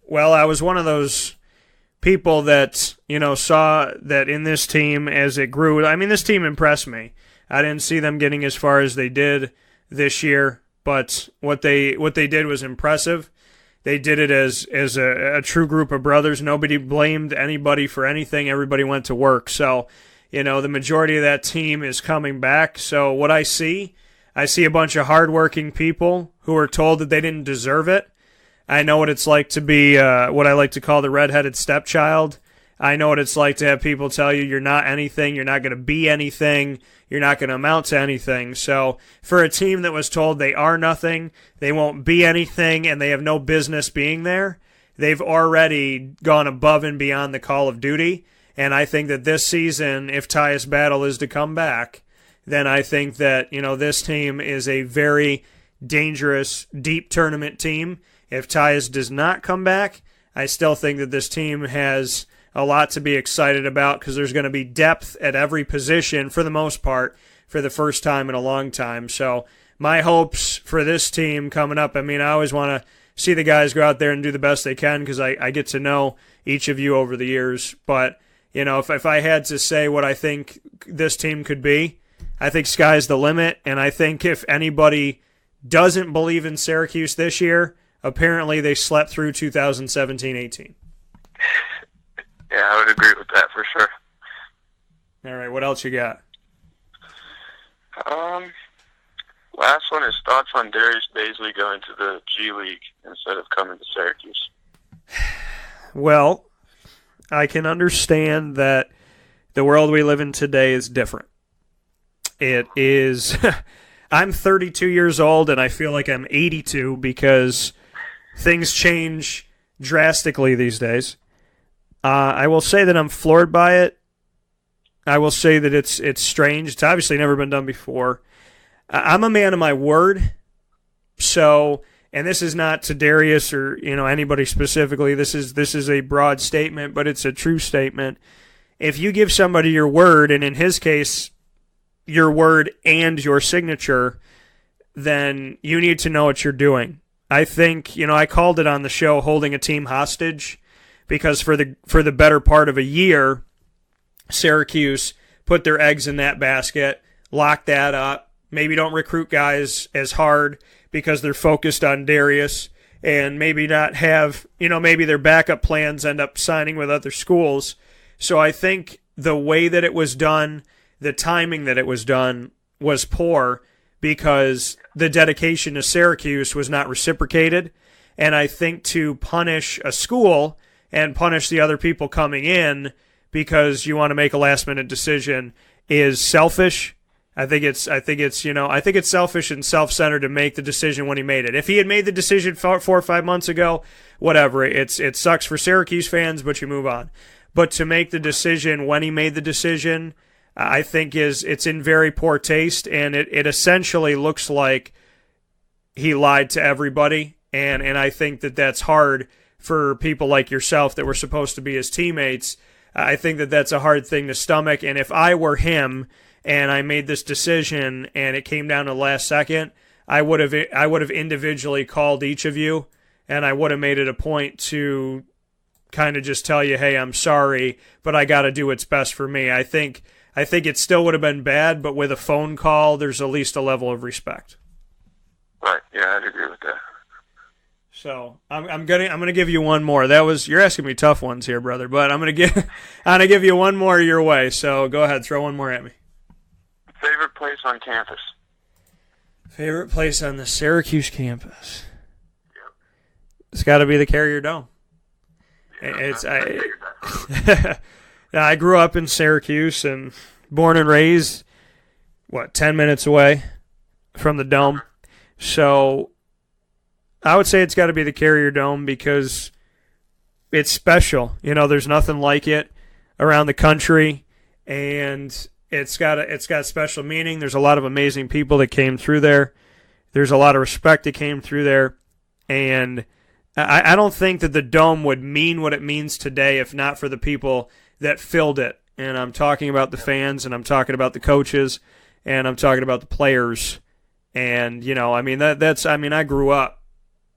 Well, I was one of those people that, saw that in this team as it grew. I mean, this team impressed me. I didn't see them getting as far as they did this year, but what they did was impressive. They did it as a true group of brothers. Nobody blamed anybody for anything. Everybody went to work. So, the majority of that team is coming back. So what I see a bunch of hardworking people who are told that they didn't deserve it. I know what it's like to be what I like to call the redheaded stepchild. I know what it's like to have people tell you you're not anything, you're not going to be anything, you're not going to amount to anything. So for a team that was told they are nothing, they won't be anything, and they have no business being there, they've already gone above and beyond the call of duty. And I think that this season, if Tyus Battle is to come back, then I think that, this team is a very dangerous, deep tournament team. If Tyus does not come back, I still think that this team has a lot to be excited about because there's going to be depth at every position for the most part for the first time in a long time. So my hopes for this team coming up, I always want to see the guys go out there and do the best they can because I get to know each of you over the years. But, if I had to say what I think this team could be, I think sky's the limit. And I think if anybody doesn't believe in Syracuse this year, apparently they slept through 2017-18. Yeah, I would agree with that for sure. All right, what else you got? Last one is thoughts on Darius Baisley going to the G League instead of coming to Syracuse. Well, I can understand that the world we live in today is different. It is... I'm 32 years old, and I feel like I'm 82 because things change drastically these days. I will say that I'm floored by it. I will say that it's strange. It's obviously never been done before. I'm a man of my word. So, and this is not to Darius or anybody specifically. This is a broad statement, but it's a true statement. If you give somebody your word, and in his case, your word and your signature, then you need to know what you're doing. I think, I called it on the show holding a team hostage because for the better part of a year, Syracuse put their eggs in that basket, locked that up, maybe don't recruit guys as hard because they're focused on Darius, and maybe not have, maybe their backup plans end up signing with other schools. So I think the way that it was done, the timing that it was done was poor because the dedication to Syracuse was not reciprocated. And I think to punish a school and punish the other people coming in because you want to make a last-minute decision is selfish. I think it's selfish and self-centered to make the decision when he made it. If he had made the decision 4 or 5 months ago, whatever. It sucks for Syracuse fans, but you move on. But to make the decision when he made the decision, I think it's in very poor taste, and it essentially looks like he lied to everybody, and I think that that's hard for people like yourself that were supposed to be his teammates. I think that that's a hard thing to stomach, and if I were him and I made this decision and it came down to the last second, I would have individually called each of you, and I would have made it a point to kind of just tell you, hey, I'm sorry, but I got to do what's best for me. I think it still would have been bad, but with a phone call, there's at least a level of respect. Right. Yeah, I'd agree with that. So I'm gonna give you one more. You're asking me tough ones here, brother, but I'm gonna give you one more your way. So go ahead, throw one more at me. Favorite place on campus? Favorite place on the Syracuse campus? Yep. It's got to be the Carrier Dome. I grew up in Syracuse and born and raised, 10 minutes away from the Dome. So I would say it's got to be the Carrier Dome because it's special. There's nothing like it around the country, and it's got special meaning. There's a lot of amazing people that came through there. There's a lot of respect that came through there, and I don't think that the Dome would mean what it means today if not for the people that filled it. And I'm talking about the fans, and I'm talking about the coaches, and I'm talking about the players. And I grew up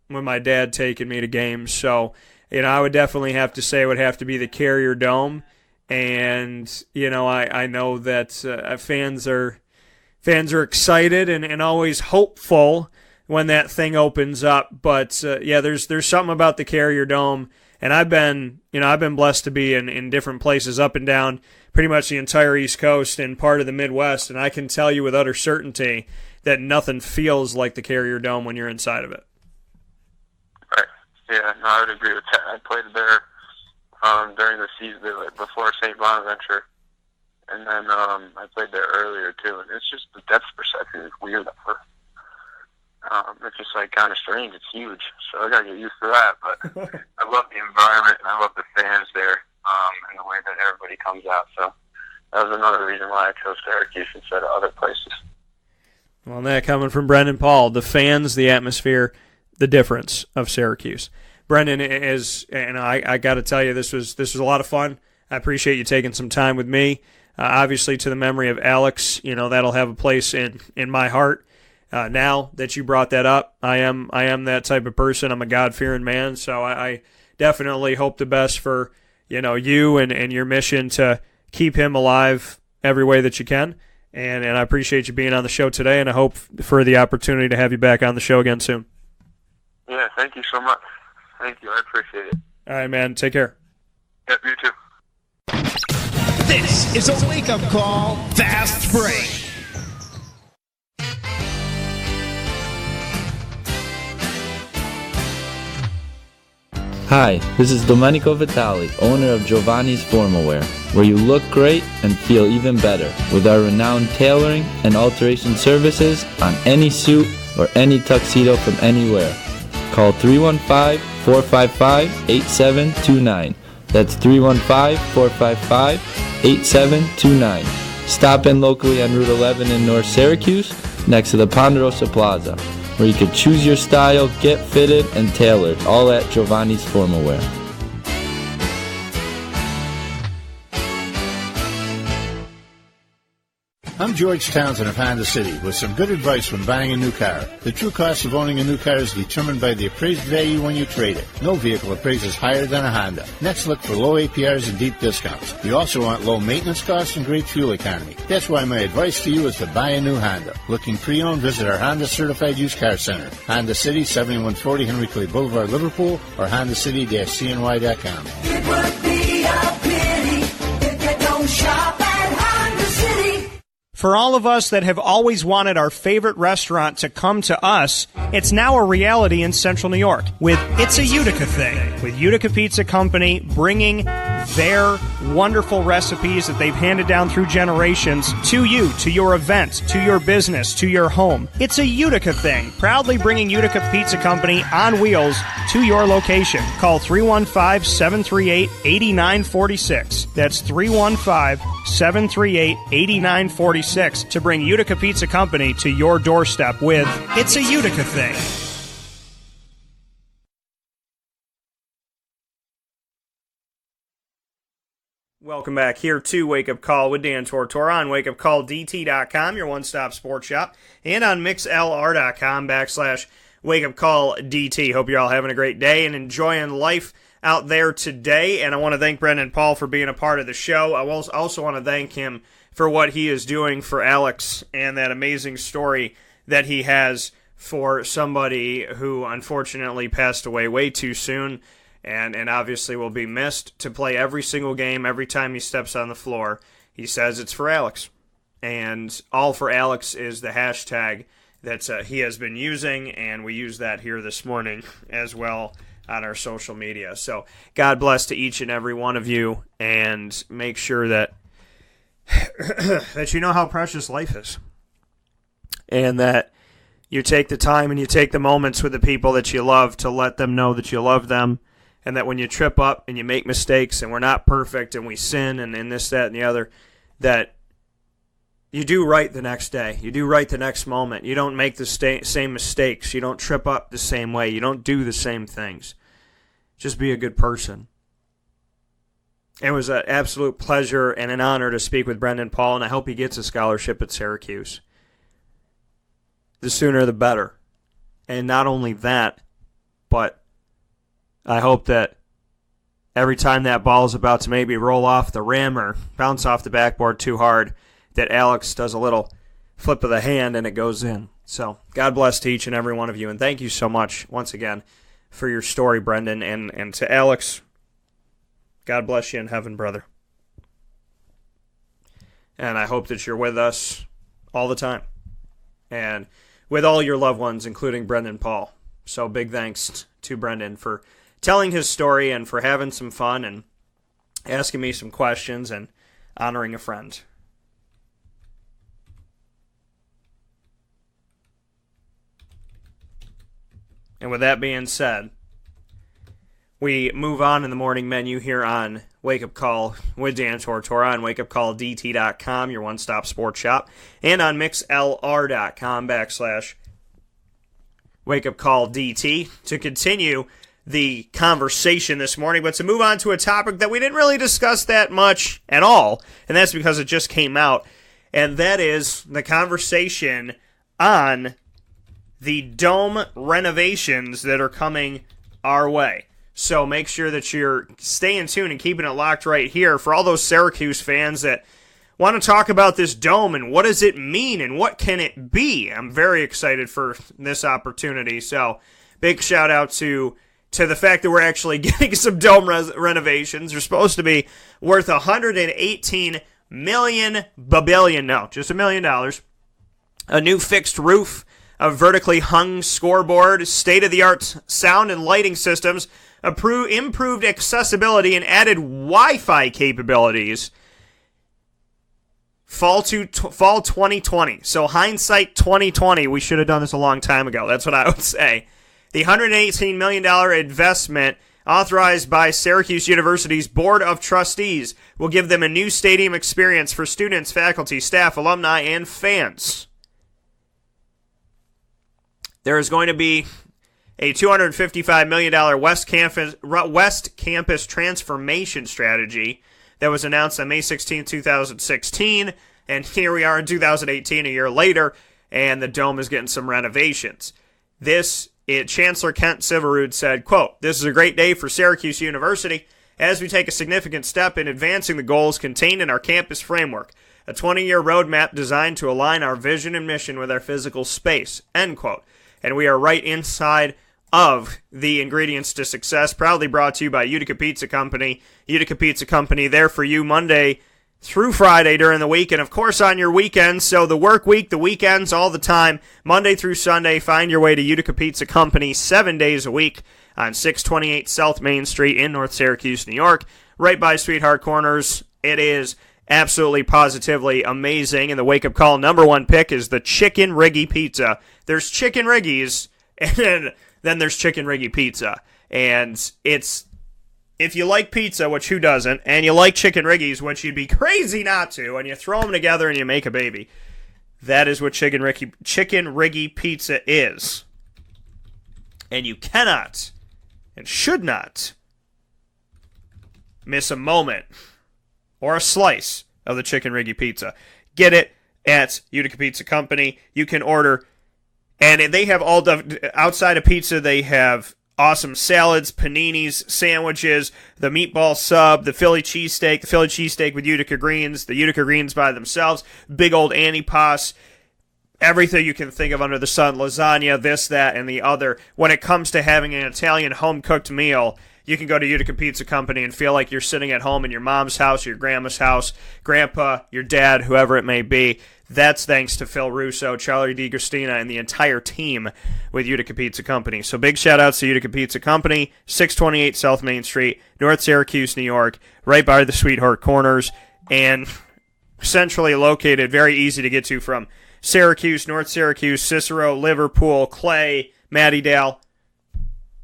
with my dad taking me to games, so I would definitely have to say it would have to be the Carrier Dome. And I know that fans are excited and always hopeful when that thing opens up. But there's something about the Carrier Dome, and I've been blessed to be in different places up and down pretty much the entire East Coast and part of the Midwest, and I can tell you with utter certainty that nothing feels like the Carrier Dome when you're inside of it. Right. Yeah, no, I would agree with that. I played there during the season, before St. Bonaventure, and then I played there earlier too. And it's just the depth perception is weird at first. It's just kind of strange. It's huge, so I gotta get used to that. But I love the environment and I love the fans there, and the way that everybody comes out. So that was another reason why I chose Syracuse instead of other places. Well, that coming from Brendan Paul, the fans, the atmosphere, the difference of Syracuse. Brendan, I got to tell you, this was a lot of fun. I appreciate you taking some time with me. Obviously, to the memory of Alex, that'll have a place in my heart. Now that you brought that up, I am that type of person. I'm a God-fearing man, so I definitely hope the best for you and your mission to keep him alive every way that you can. And I appreciate you being on the show today, and I hope for the opportunity to have you back on the show again soon. Yeah, thank you so much. Thank you. I appreciate it. All right, man. Take care. Yep, you too. This is a wake-up call. Fast break. Hi, this is Domenico Vitali, owner of Giovanni's Formal Wear, where you look great and feel even better with our renowned tailoring and alteration services on any suit or any tuxedo from anywhere. Call 315-455-8729. That's 315-455-8729. Stop in locally on Route 11 in North Syracuse, next to the Ponderosa Plaza, where you can choose your style, get fitted, and tailored, all at Giovanni's Formal Wear. I'm George Townsend of Honda City with some good advice when buying a new car. The true cost of owning a new car is determined by the appraised value when you trade it. No vehicle appraises higher than a Honda. Next, look for low APRs and deep discounts. You also want low maintenance costs and great fuel economy. That's why my advice to you is to buy a new Honda. Looking pre-owned, visit our Honda Certified Used Car Center. Honda City, 7140 Henry Clay Boulevard, Liverpool, or HondaCity-CNY.com. It would be a pity if you don't shop at Honda City. For all of us that have always wanted our favorite restaurant to come to us, it's now a reality in Central New York with It's a Utica Thing, with Utica Pizza Company bringing their wonderful recipes that they've handed down through generations to you, to your event, to your business, to your home. It's a Utica Thing, proudly bringing Utica Pizza Company on wheels to your location. Call 315-738-8946. That's 315-738-8946 to bring Utica Pizza Company to your doorstep with It's a Utica Thing. Welcome back here to Wake Up Call with Dan Tortora on wakeupcalldt.com, your one-stop sports shop, and on mixlr.com/wakeupcalldt. Hope you're all having a great day and enjoying life out there today, and I want to thank Brendan Paul for being a part of the show. I also want to thank him for what he is doing for Alex and that amazing story that he has for somebody who unfortunately passed away way too soon. And obviously will be missed, to play every single game, every time he steps on the floor. He says it's for Alex. And all for Alex is the hashtag that he has been using, and we use that here this morning as well on our social media. So God bless to each and every one of you, and make sure that that you know how precious life is. And that you take the time and you take the moments with the people that you love to let them know that you love them. And that when you trip up and you make mistakes, and we're not perfect, and we sin, and this, that, and the other, that you do right the next day. You do right the next moment. You don't make the same mistakes. You don't trip up the same way. You don't do the same things. Just be a good person. It was an absolute pleasure and an honor to speak with Brendan Paul, and I hope he gets a scholarship at Syracuse. The sooner the better. And not only that, but I hope that every time that ball is about to maybe roll off the rim or bounce off the backboard too hard, that Alex does a little flip of the hand and it goes in. So God bless to each and every one of you, and thank you so much once again for your story, Brendan. And to Alex, God bless you in heaven, brother. And I hope that you're with us all the time, and with all your loved ones, including Brendan Paul. So big thanks to Brendan for telling his story and for having some fun and asking me some questions and honoring a friend. And with that being said, we move on in the morning menu here on Wake Up Call with Dan Tortora on wakeupcalldt.com, your one-stop sports shop, and on mixlr.com/wakeupcalldt to continue the conversation this morning, but to move on to a topic that we didn't really discuss that much at all, and that's because it just came out, and that is the conversation on the dome renovations that are coming our way. So make sure that you're staying tuned and keeping it locked right here for all those Syracuse fans that want to talk about this dome and what does it mean and what can it be. I'm very excited for this opportunity, so big shout out to the fact that we're actually getting some dome renovations. They're supposed to be worth $118 million, just $1 million. A new fixed roof, a vertically hung scoreboard, state-of-the-art sound and lighting systems, improved accessibility, and added Wi-Fi capabilities. Fall 2020. So hindsight 2020, we should have done this a long time ago. That's what I would say. The $118 million investment authorized by Syracuse University's Board of Trustees will give them a new stadium experience for students, faculty, staff, alumni, and fans. There is going to be a $255 million West Campus transformation strategy that was announced on May 16, 2016, and here we are in 2018, a year later, and the dome is getting some renovations. Chancellor Kent Syverud said, quote, "This is a great day for Syracuse University as we take a significant step in advancing the goals contained in our campus framework, a 20-year roadmap designed to align our vision and mission with our physical space," end quote. And we are right inside of the ingredients to success, proudly brought to you by Utica Pizza Company. Utica Pizza Company, there for you Monday through Friday during the week, and of course on your weekends. So the work week, the weekends, all the time, Monday through Sunday, find your way to Utica Pizza Company 7 days a week on 628 South Main Street in North Syracuse, New York, right by Sweetheart Corners. It is absolutely positively amazing, and the wake-up call number one pick is the Chicken Riggy Pizza. There's Chicken Riggies, and then there's Chicken Riggy Pizza, and it's... if you like pizza, which who doesn't, and you like Chicken Riggies, which you'd be crazy not to, and you throw them together and you make a baby, that is what Chicken Riggy Pizza is. And you cannot and should not miss a moment or a slice of the Chicken Riggy Pizza. Get it at Utica Pizza Company. You can order, and they have all the, outside of pizza, they have awesome salads, paninis, sandwiches, the meatball sub, the Philly cheesesteak with Utica greens, the Utica greens by themselves, big old antipasto, everything you can think of under the sun, lasagna, this, that, and the other. When it comes to having an Italian home-cooked meal, you can go to Utica Pizza Company and feel like you're sitting at home in your mom's house, your grandma's house, grandpa, your dad, whoever it may be. That's thanks to Phil Russo, Charlie DiGristina, and the entire team with Utica Pizza Company. So big shout-outs to Utica Pizza Company, 628 South Main Street, North Syracuse, New York, right by the Sweetheart Corners, and centrally located, very easy to get to from Syracuse, North Syracuse, Cicero, Liverpool, Clay, Mattydale.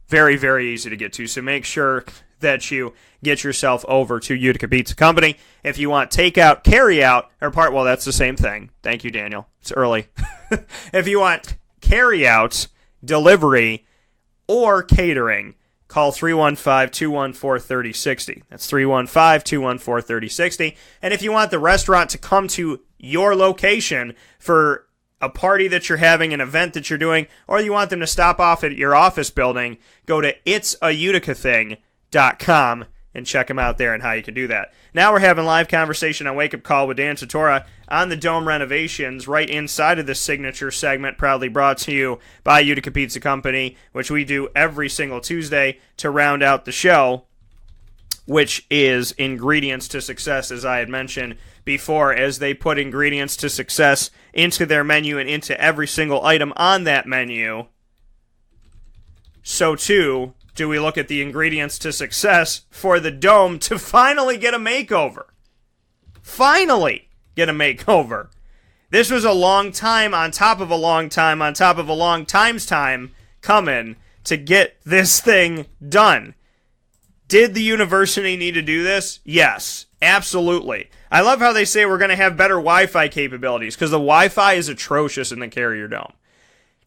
Very, very easy to get to, so make sure that you get yourself over to Utica Pizza Company. If you want takeout, carry-out, well, that's the same thing. Thank you, Daniel. It's early. If you want carry-out, delivery, or catering, call 315-214-3060. That's 315-214-3060. And if you want the restaurant to come to your location for a party that you're having, an event that you're doing, or you want them to stop off at your office building, go to itsauTicathing.com and check them out there and how you can do that. Now we're having live conversation on Wake Up Call with Dan Tortora on the Dome renovations right inside of this signature segment, proudly brought to you by Utica Pizza Company, which we do every single Tuesday to round out the show, which is Ingredients to Success, as I had mentioned before, as they put ingredients to success into their menu and into every single item on that menu. So, too, do we look at the ingredients to success for the Dome to finally get a makeover. Finally get a makeover. This was a long time on top of a long time on top of a long time's time coming to get this thing done. Did the university need to do this? Yes, absolutely. I love how they say we're going to have better Wi-Fi capabilities, because the Wi-Fi is atrocious in the Carrier Dome.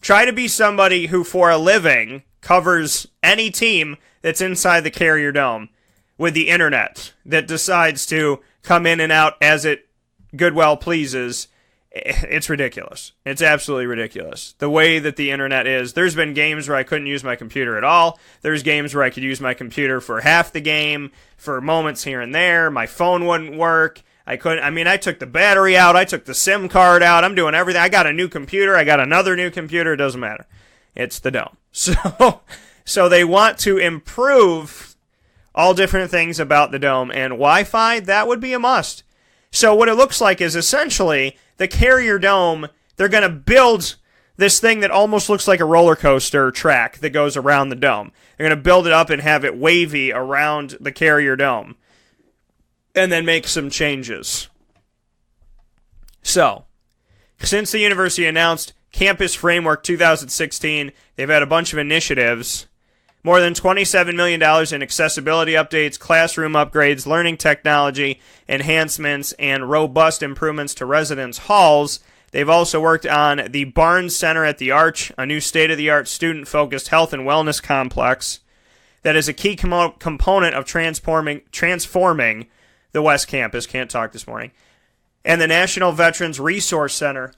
Try to be somebody who, for a living, covers any team that's inside the Carrier Dome with the internet that decides to come in and out as it good well pleases. It's ridiculous. It's absolutely ridiculous. The way that the internet is, there's been games where I couldn't use my computer at all. There's games where I could use my computer for half the game, for moments here and there. My phone wouldn't work. I took the battery out. I took the SIM card out. I'm doing everything. I got a new computer. I got another new computer. It doesn't matter. It's the Dome. So they want to improve all different things about the Dome, and Wi-Fi, that would be a must. So what it looks like is essentially the Carrier Dome, they're going to build this thing that almost looks like a roller coaster track that goes around the Dome. They're going to build it up and have it wavy around the Carrier Dome, and then make some changes. So, since the university announced Campus Framework 2016, they've had a bunch of initiatives. More than $27 million in accessibility updates, classroom upgrades, learning technology enhancements, and robust improvements to residence halls. They've also worked on the Barnes Center at the Arch, a new state-of-the-art student-focused health and wellness complex that is a key component of transforming the West Campus. Can't talk this morning. And the National Veterans Resource Center,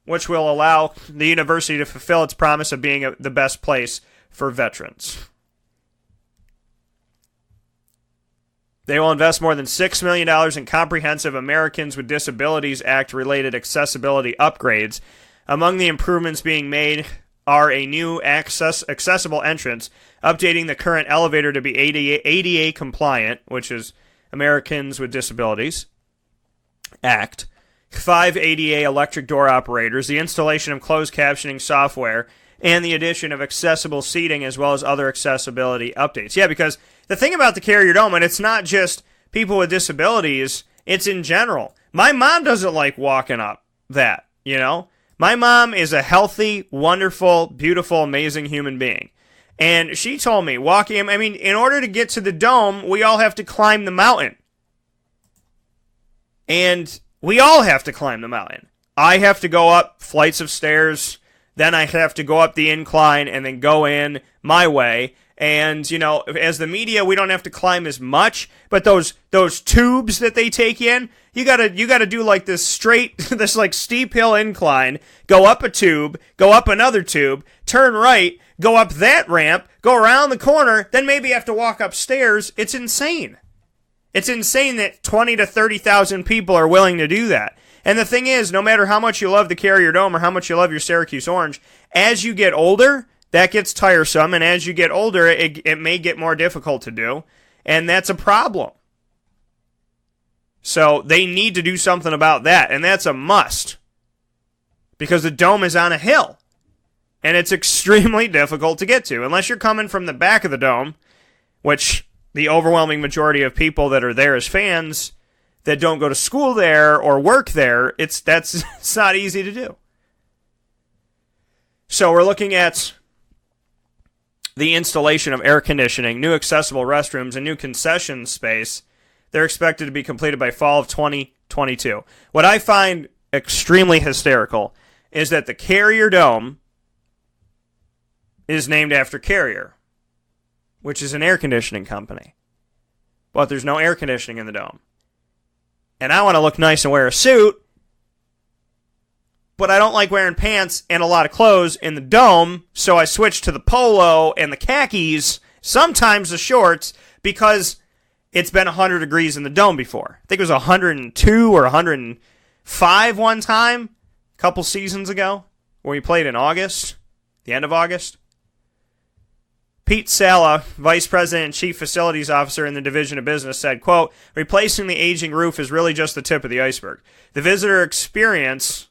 which will allow the university to fulfill its promise of being the best place for veterans. They will invest more than $6 million in comprehensive Americans with Disabilities Act-related accessibility upgrades. Among the improvements being made are a new accessible entrance, updating the current elevator to be ADA compliant, which is Americans with Disabilities Act, 5 ADA electric door operators, the installation of closed captioning software, and the addition of accessible seating as well as other accessibility updates. Yeah, because the thing about the Carrier Dome, and it's not just people with disabilities, it's in general. My mom doesn't like walking up that, you know? My mom is a healthy, wonderful, beautiful, amazing human being. And she told me, in order to get to the Dome, we all have to climb the mountain. And we all have to climb the mountain. I have to go up flights of stairs. Then I have to go up the incline and then go in my way. And, as the media, we don't have to climb as much, but those tubes that they take in, you gotta do like this steep hill incline, go up a tube, go up another tube, turn right, go up that ramp, go around the corner, then maybe have to walk upstairs. It's insane. It's insane that 20 to 30,000 people are willing to do that. And the thing is, no matter how much you love the Carrier Dome or how much you love your Syracuse Orange, as you get older, that gets tiresome, and as you get older, it may get more difficult to do, and that's a problem. So they need to do something about that, and that's a must, because the Dome is on a hill, and it's extremely difficult to get to, unless you're coming from the back of the Dome, which the overwhelming majority of people that are there as fans that don't go to school there or work there, it's not easy to do. So we're looking at the installation of air conditioning, new accessible restrooms, and new concession space. They're expected to be completed by fall of 2022. What I find extremely hysterical is that the Carrier Dome is named after Carrier, which is an air conditioning company. But there's no air conditioning in the Dome. And I want to look nice and wear a suit, but I don't like wearing pants and a lot of clothes in the Dome, so I switched to the polo and the khakis, sometimes the shorts, because it's been 100 degrees in the Dome before. I think it was 102 or 105 one time, a couple seasons ago, when we played in August, the end of August. Pete Sala, Vice President and Chief Facilities Officer in the Division of Business, said, quote, "Replacing the aging roof is really just the tip of the iceberg. The visitor experience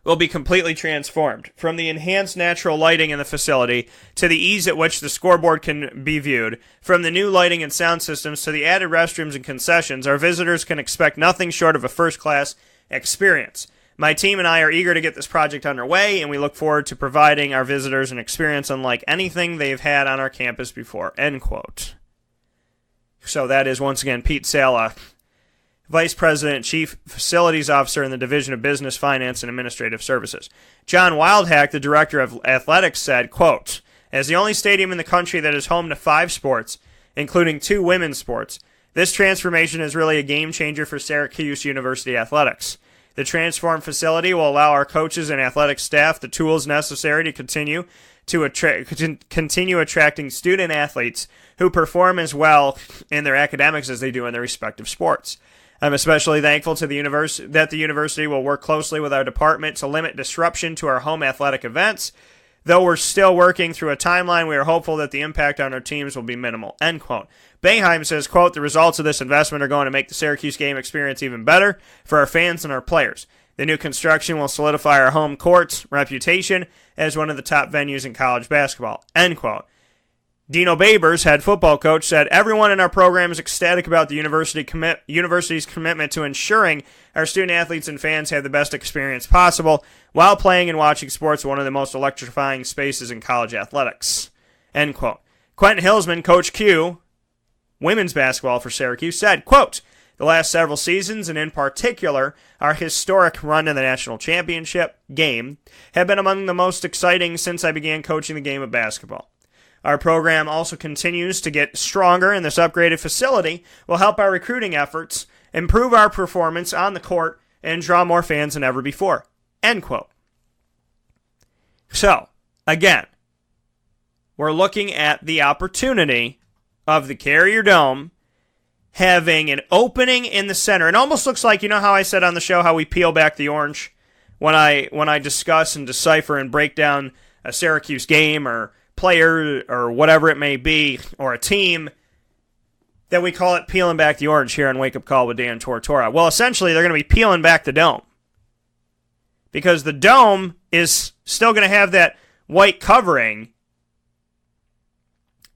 will be completely transformed, from the enhanced natural lighting in the facility to the ease at which the scoreboard can be viewed, from the new lighting and sound systems to the added restrooms and concessions. Our visitors can expect nothing short of a first-class experience. My team and I are eager to get this project underway, and we look forward to providing our visitors an experience unlike anything they've had on our campus before," end quote. So that is, once again, Pete Sala, Vice President, Chief Facilities Officer in the Division of Business, Finance, and Administrative Services. John Wildhack, the Director of Athletics, said, quote, "As the only stadium in the country that is home to 5 sports, including 2 women's sports, this transformation is really a game changer for Syracuse University athletics. The transformed facility will allow our coaches and athletic staff the tools necessary to continue attracting student athletes who perform as well in their academics as they do in their respective sports. I'm especially thankful to the university will work closely with our department to limit disruption to our home athletic events. Though we're still working through a timeline, we are hopeful that the impact on our teams will be minimal," end quote. Boeheim says, quote, "The results of this investment are going to make the Syracuse game experience even better for our fans and our players. The new construction will solidify our home court's reputation as one of the top venues in college basketball," end quote. Dino Babers, head football coach, said, "Everyone in our program is ecstatic about the university's commitment to ensuring our student-athletes and fans have the best experience possible while playing and watching sports in one of the most electrifying spaces in college athletics," end quote. Quentin Hillsman, Coach Q, women's basketball for Syracuse, said, quote, "The last several seasons, and in particular our historic run to the national championship game, have been among the most exciting since I began coaching the game of basketball. Our program also continues to get stronger, and this upgraded facility will help our recruiting efforts, improve our performance on the court, and draw more fans than ever before," end quote. So, again, we're looking at the opportunity of the Carrier Dome having an opening in the center. It almost looks like, you know how I said on the show how we peel back the orange when I discuss and decipher and break down a Syracuse game or player or whatever it may be, or a team, that we call it peeling back the orange here on Wake Up Call with Dan Tortora. Well, essentially, they're going to be peeling back the dome, because the dome is still going to have that white covering,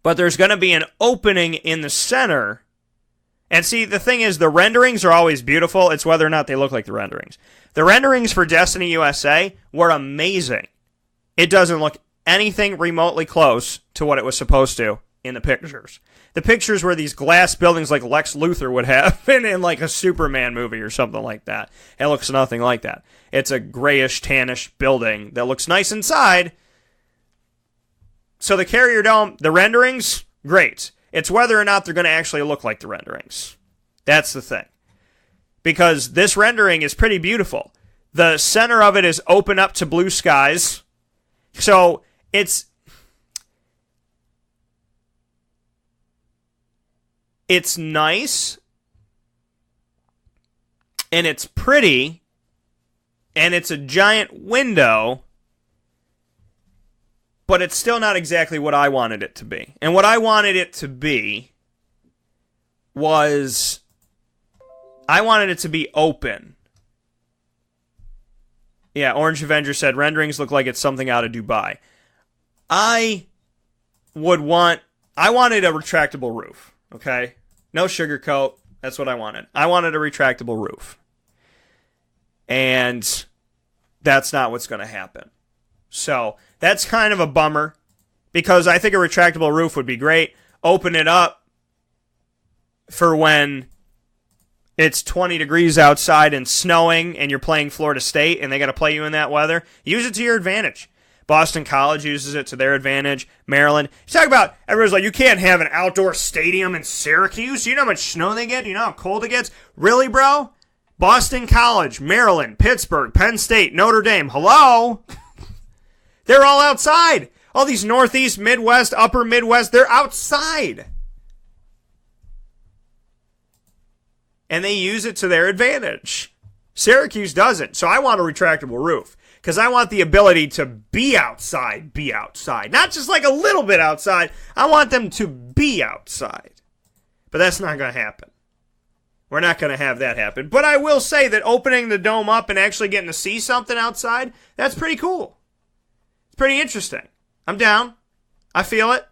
but there's going to be an opening in the center. And see, the thing is, the renderings are always beautiful. It's whether or not they look like the renderings. The renderings for Destiny USA were amazing. It doesn't look anything remotely close to what it was supposed to in the pictures. The pictures were these glass buildings like Lex Luthor would have in like a Superman movie or something like that. It looks nothing like that. It's a grayish, tannish building that looks nice inside, So the Carrier Dome, the renderings, great. It's whether or not they're going to actually look like the renderings. That's the thing. Because this rendering is pretty beautiful. The center of it is open up to blue skies. So it's nice. And it's pretty. And it's a giant window. But it's still not exactly what I wanted it to be. And what I wanted it to be was, I wanted it to be open. Yeah, Orange Avenger said, renderings look like it's something out of Dubai. I wanted a retractable roof, okay? No sugarcoat. That's what I wanted. I wanted a retractable roof. And that's not what's going to happen. So that's kind of a bummer, because I think a retractable roof would be great. Open it up for when it's 20 degrees outside and snowing and you're playing Florida State and they got to play you in that weather. Use it to your advantage. Boston College uses it to their advantage. Maryland. You talk about, everyone's like, you can't have an outdoor stadium in Syracuse. You know how much snow they get? You know how cold it gets? Really, bro? Boston College, Maryland, Pittsburgh, Penn State, Notre Dame. Hello? They're all outside. All these Northeast, Midwest, Upper Midwest, they're outside. And they use it to their advantage. Syracuse doesn't. So I want a retractable roof. Because I want the ability to be outside. Not just like a little bit outside. I want them to be outside. But that's not going to happen. We're not going to have that happen. But I will say that opening the dome up and actually getting to see something outside, that's pretty cool. It's pretty interesting. I'm down. I feel it.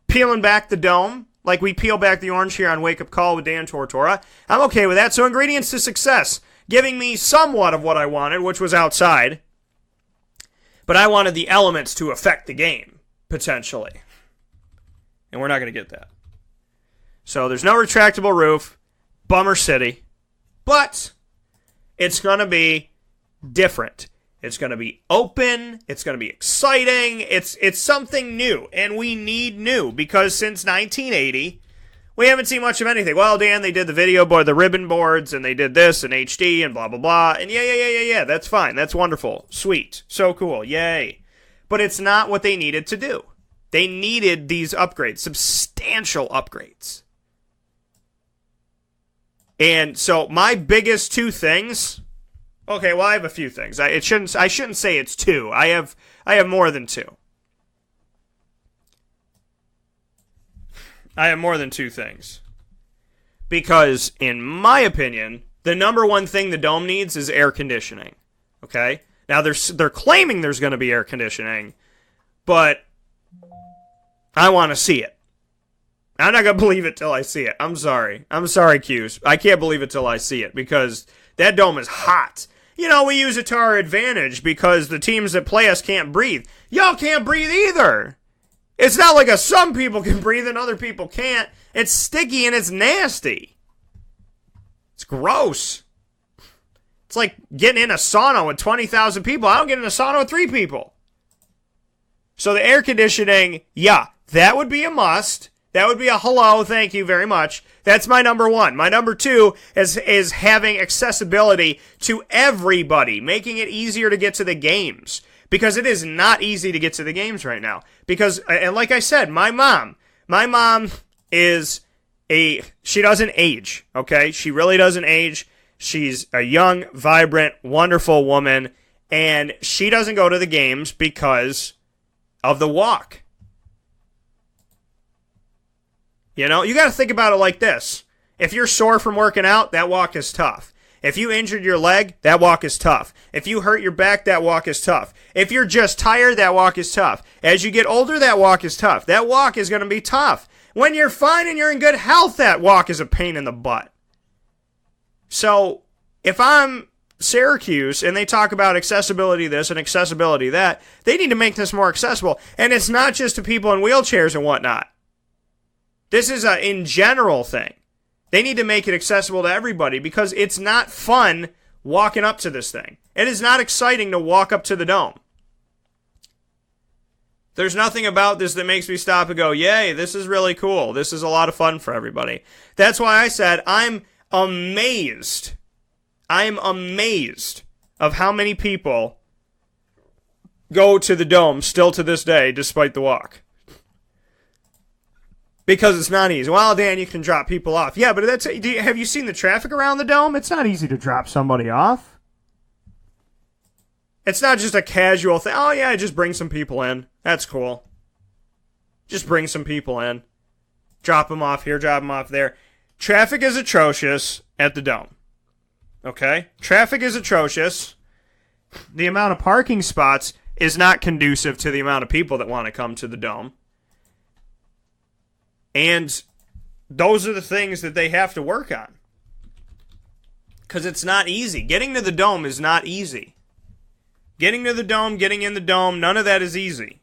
Peeling back the dome, like we peel back the orange here on Wake Up Call with Dan Tortora. I'm okay with that. So ingredients to success. Giving me somewhat of what I wanted, which was outside. But I wanted the elements to affect the game, potentially. And we're not going to get that. So there's no retractable roof. Bummer city. But it's going to be different. It's going to be open. It's going to be exciting. It's something new. And we need new. Because since 1980, we haven't seen much of anything. Well, Dan, they did the video board, the ribbon boards, and they did this and HD and blah, blah, blah. And yeah. That's fine. That's wonderful. Sweet. So cool. Yay. But it's not what they needed to do. They needed these upgrades. Substantial upgrades. And so my biggest two things... Okay, well, I have a few things. I shouldn't say it's two. I have more than two. I have more than two things. Because, in my opinion, the number one thing the dome needs is air conditioning. Okay? Now, they're claiming there's going to be air conditioning, but I want to see it. I'm not going to believe it till I see it. I'm sorry. I'm sorry, Q's. I can't believe it till I see it, because that dome is hot. You know, we use it to our advantage because the teams that play us can't breathe. Y'all can't breathe either. It's not like some people can breathe and other people can't. It's sticky and it's nasty. It's gross. It's like getting in a sauna with 20,000 people. I don't get in a sauna with 3 people. So the air conditioning, yeah, that would be a must. That would be a hello, thank you very much. That's my number one. My number two is having accessibility to everybody, making it easier to get to the games. Because it is not easy to get to the games right now. Because, and like I said, my mom is she doesn't age, okay? She really doesn't age. She's a young, vibrant, wonderful woman, and she doesn't go to the games because of the walk. You know, you got to think about it like this. If you're sore from working out, that walk is tough. If you injured your leg, that walk is tough. If you hurt your back, that walk is tough. If you're just tired, that walk is tough. As you get older, that walk is tough. That walk is going to be tough. When you're fine and you're in good health, that walk is a pain in the butt. So, if I'm Syracuse and they talk about accessibility this and accessibility that, they need to make this more accessible. And it's not just to people in wheelchairs and whatnot. This is a in general thing. They need to make it accessible to everybody because it's not fun walking up to this thing. It is not exciting to walk up to the dome. There's nothing about this that makes me stop and go, yay, this is really cool. This is a lot of fun for everybody. That's why I said I'm amazed. I'm amazed of how many people go to the Dome still to this day, despite the walk. Because it's not easy. Well, Dan, you can drop people off. Yeah, but have you seen the traffic around the Dome? It's not easy to drop somebody off. It's not just a casual thing. Oh, yeah, just bring some people in. That's cool. Just bring some people in. Drop them off here, drop them off there. Traffic is atrocious at the Dome. Okay? Traffic is atrocious. The amount of parking spots is not conducive to the amount of people that want to come to the Dome. And those are the things that they have to work on. Because it's not easy. Getting to the Dome is not easy. Getting to the Dome, getting in the Dome, none of that is easy.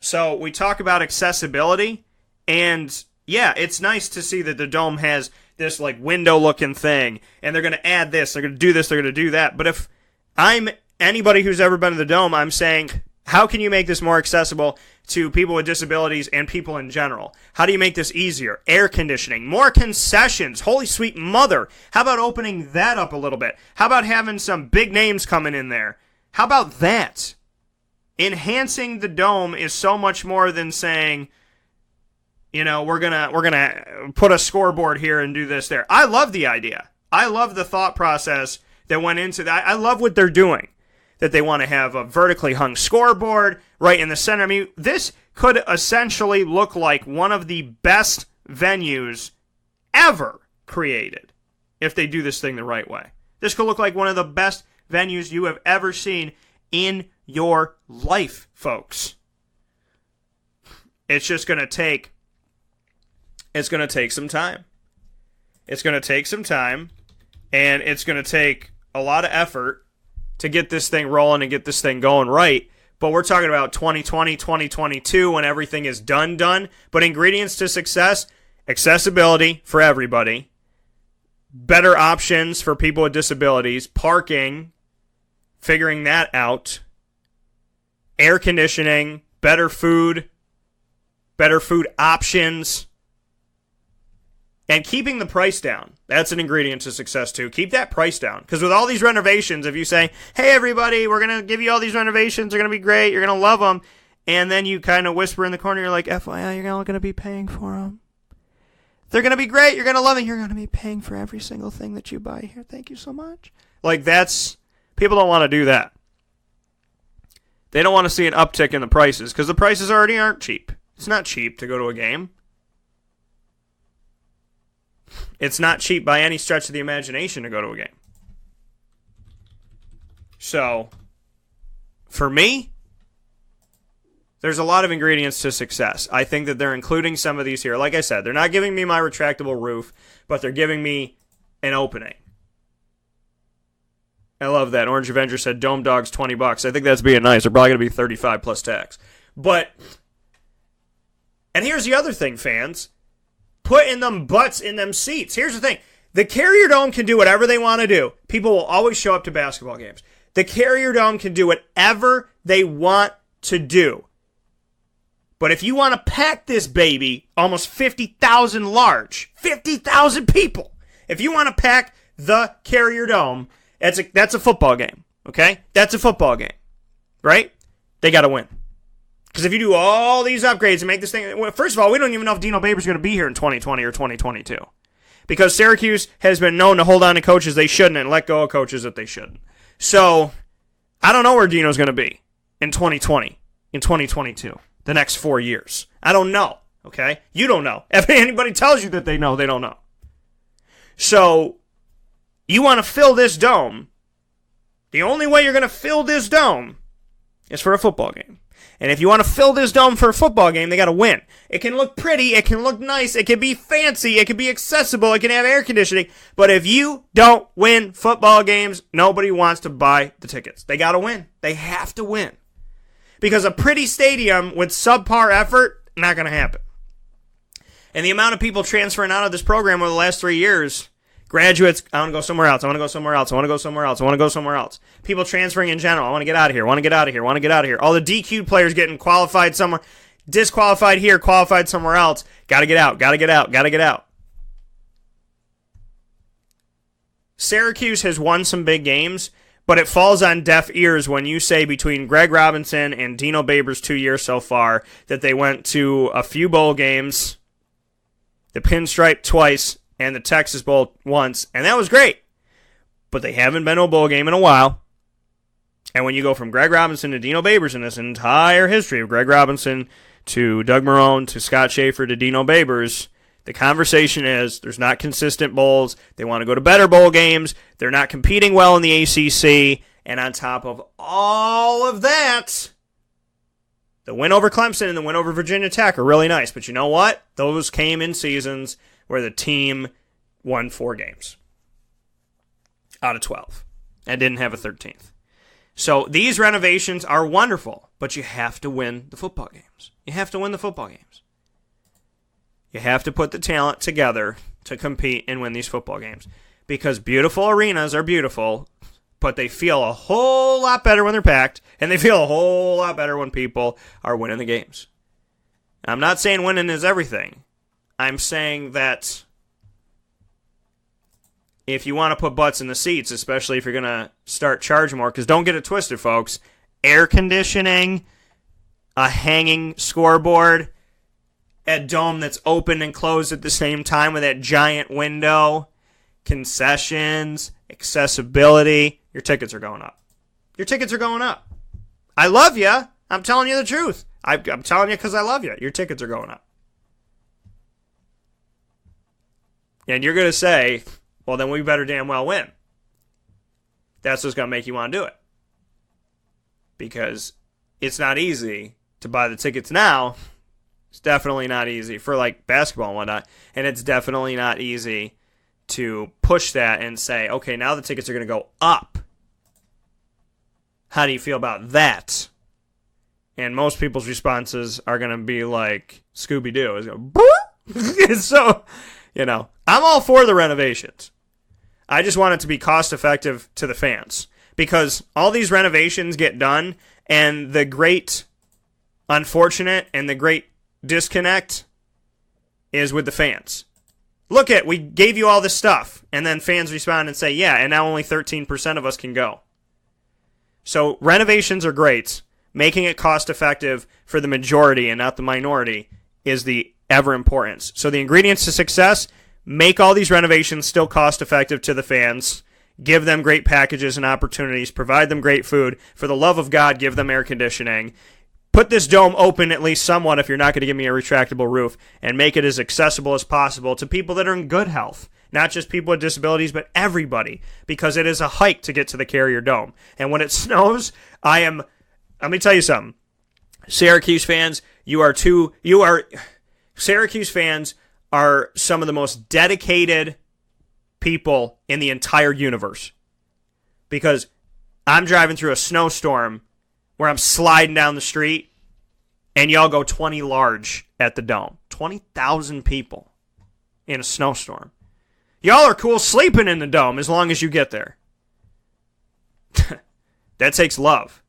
So we talk about accessibility, and yeah, it's nice to see that the Dome has this like window-looking thing, and they're going to add this, they're going to do this, they're going to do that. But if I'm anybody who's ever been to the Dome, I'm saying, how can you make this more accessible to people with disabilities and people in general? How do you make this easier? Air conditioning, more concessions. Holy sweet mother. How about opening that up a little bit? How about having some big names coming in there? How about that? Enhancing the Dome is so much more than saying, you know, we're gonna put a scoreboard here and do this there. I love the idea. I love the thought process that went into that. I love what they're doing. That they want to have a vertically hung scoreboard right in the center. I mean, this could essentially look like one of the best venues ever created if they do this thing the right way. This could look like one of the best venues you have ever seen in your life, folks. It's just going to take some time. It's going to take some time, and it's going to take a lot of effort to get this thing rolling and get this thing going right. But we're talking about 2020, 2022 when everything is done. But ingredients to success, accessibility for everybody, better options for people with disabilities, parking, figuring that out, air conditioning, better food options, and keeping the price down. That's an ingredient to success, too. Keep that price down. Because with all these renovations, if you say, hey, everybody, we're going to give you all these renovations, they're going to be great, you're going to love them, and then you kind of whisper in the corner, you're like, FYI, you're going to be paying for them. They're going to be great, you're going to love them, you're going to be paying for every single thing that you buy here. Thank you so much. Like, people don't want to do that. They don't want to see an uptick in the prices, because the prices already aren't cheap. It's not cheap to go to a game. It's not cheap by any stretch of the imagination to go to a game. So, for me, there's a lot of ingredients to success. I think that they're including some of these here. Like I said, they're not giving me my retractable roof, but they're giving me an opening. I love that. Orange Avenger said Dome Dogs $20. I think that's being nice. They're probably going to be 35 plus tax. But, and here's the other thing, fans. Putting them butts in them seats. Here's the thing. The Carrier Dome can do whatever they want to do. People will always show up to basketball games. The Carrier Dome can do whatever they want to do. But if you want to pack this baby, almost 50,000 large, 50,000 people, if you want to pack the Carrier Dome, that's a football game, okay? That's a football game, right? They got to win. Because if you do all these upgrades and make this thing... Well, first of all, we don't even know if Dino Babers is going to be here in 2020 or 2022. Because Syracuse has been known to hold on to coaches they shouldn't and let go of coaches that they shouldn't. So, I don't know where Dino's going to be in 2020, in 2022, the next 4 years. I don't know, okay? You don't know. If anybody tells you that they know, they don't know. So, you want to fill this dome. The only way you're going to fill this dome is for a football game. And if you want to fill this dome for a football game, they got to win. It can look pretty, it can look nice, it can be fancy, it can be accessible, it can have air conditioning. But if you don't win football games, nobody wants to buy the tickets. They got to win. They have to win. Because a pretty stadium with subpar effort, not going to happen. And the amount of people transferring out of this program over the last 3 years, Graduates, I want to go somewhere else. I want to go somewhere else. I want to go somewhere else. I want to go somewhere else. People transferring in general. I want to get out of here. I want to get out of here. I want to get out of here. All the DQ'd players getting qualified somewhere, disqualified here, qualified somewhere else. Got to get out. Got to get out. Got to get out. Syracuse has won some big games, but it falls on deaf ears when you say between Greg Robinson and Dino Babers' 2 years so far that they went to a few bowl games, the Pinstripe twice, and the Texas Bowl once, and that was great. But they haven't been to a bowl game in a while. And when you go from Greg Robinson to Dino Babers in this entire history of Greg Robinson to Doug Marrone to Scott Schaefer to Dino Babers, the conversation is there's not consistent bowls. They want to go to better bowl games. They're not competing well in the ACC. And on top of all of that, the win over Clemson and the win over Virginia Tech are really nice. But you know what? Those came in seasons where the team won 4 games out of 12 and didn't have a 13th. So these renovations are wonderful, but you have to win the football games. You have to win the football games. You have to put the talent together to compete and win these football games. Because beautiful arenas are beautiful, but they feel a whole lot better when they're packed, and they feel a whole lot better when people are winning the games. I'm not saying winning is everything. I'm saying that if you want to put butts in the seats, especially if you're going to start charging more, because don't get it twisted, folks, air conditioning, a hanging scoreboard, a dome that's open and closed at the same time with that giant window, concessions, accessibility, your tickets are going up. Your tickets are going up. I love you. I'm telling you the truth. I'm telling you because I love you. Your tickets are going up. And you're going to say, well, then we better damn well win. That's what's going to make you want to do it. Because it's not easy to buy the tickets now. It's definitely not easy for like basketball and whatnot. And it's definitely not easy to push that and say, okay, now the tickets are going to go up. How do you feel about that? And most people's responses are going to be like Scooby-Doo. It's going to so, you know, I'm all for the renovations. I just want it to be cost effective to the fans. Because all these renovations get done, and the great unfortunate and the great disconnect is with the fans. Look at, we gave you all this stuff, and then fans respond and say, yeah, and now only 13% of us can go. So renovations are great. Making it cost effective for the majority and not the minority is the ever importance. So the ingredients to success: make all these renovations still cost effective to the fans, give them great packages and opportunities, provide them great food. For the love of God, give them air conditioning. Put this dome open at least somewhat if you're not going to give me a retractable roof, and make it as accessible as possible to people that are in good health. Not just people with disabilities, but everybody, because it is a hike to get to the Carrier Dome. And when it snows, let me tell you something. Syracuse fans, Syracuse fans are some of the most dedicated people in the entire universe. Because I'm driving through a snowstorm where I'm sliding down the street, and y'all go 20 large at the Dome. 20,000 people in a snowstorm. Y'all are cool sleeping in the Dome as long as you get there. That takes love.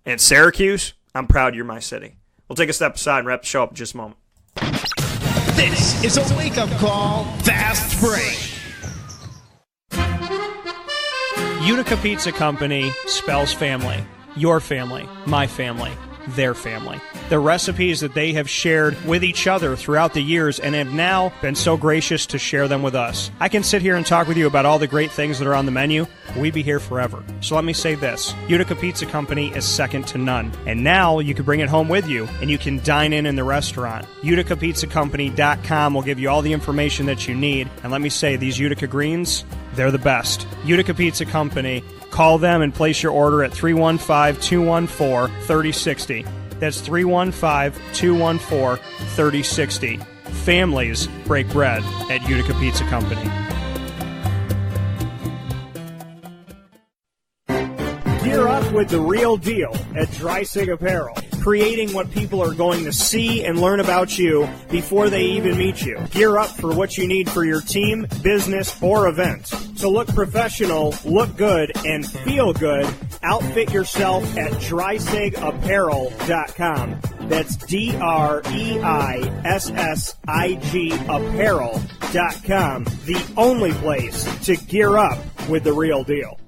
And Syracuse, I'm proud you're my city. We'll take a step aside and wrap the show up in just a moment. This is a wake-up call. Fast break. Utica Pizza Company spells family. Your family, my family, their family. The recipes that they have shared with each other throughout the years and have now been so gracious to share them with us. I can sit here and talk with you about all the great things that are on the menu, but we'd be here forever. So let me say this. Utica Pizza Company is second to none. And now you can bring it home with you, and you can dine in the restaurant. UticaPizzaCompany.com will give you all the information that you need. And let me say, these Utica greens, they're the best. Utica Pizza Company. Call them and place your order at 315-214-3060. That's 315-214-3060. Families break bread at Utica Pizza Company. Gear up with the real deal at Dreisig Apparel. creating what people are going to see and learn about you before they even meet you. Gear up for what you need for your team, business, or event. To look professional, look good, and feel good, outfit yourself at DreissigApparel.com. That's DREISSIG Apparel.com. The only place to gear up with the real deal.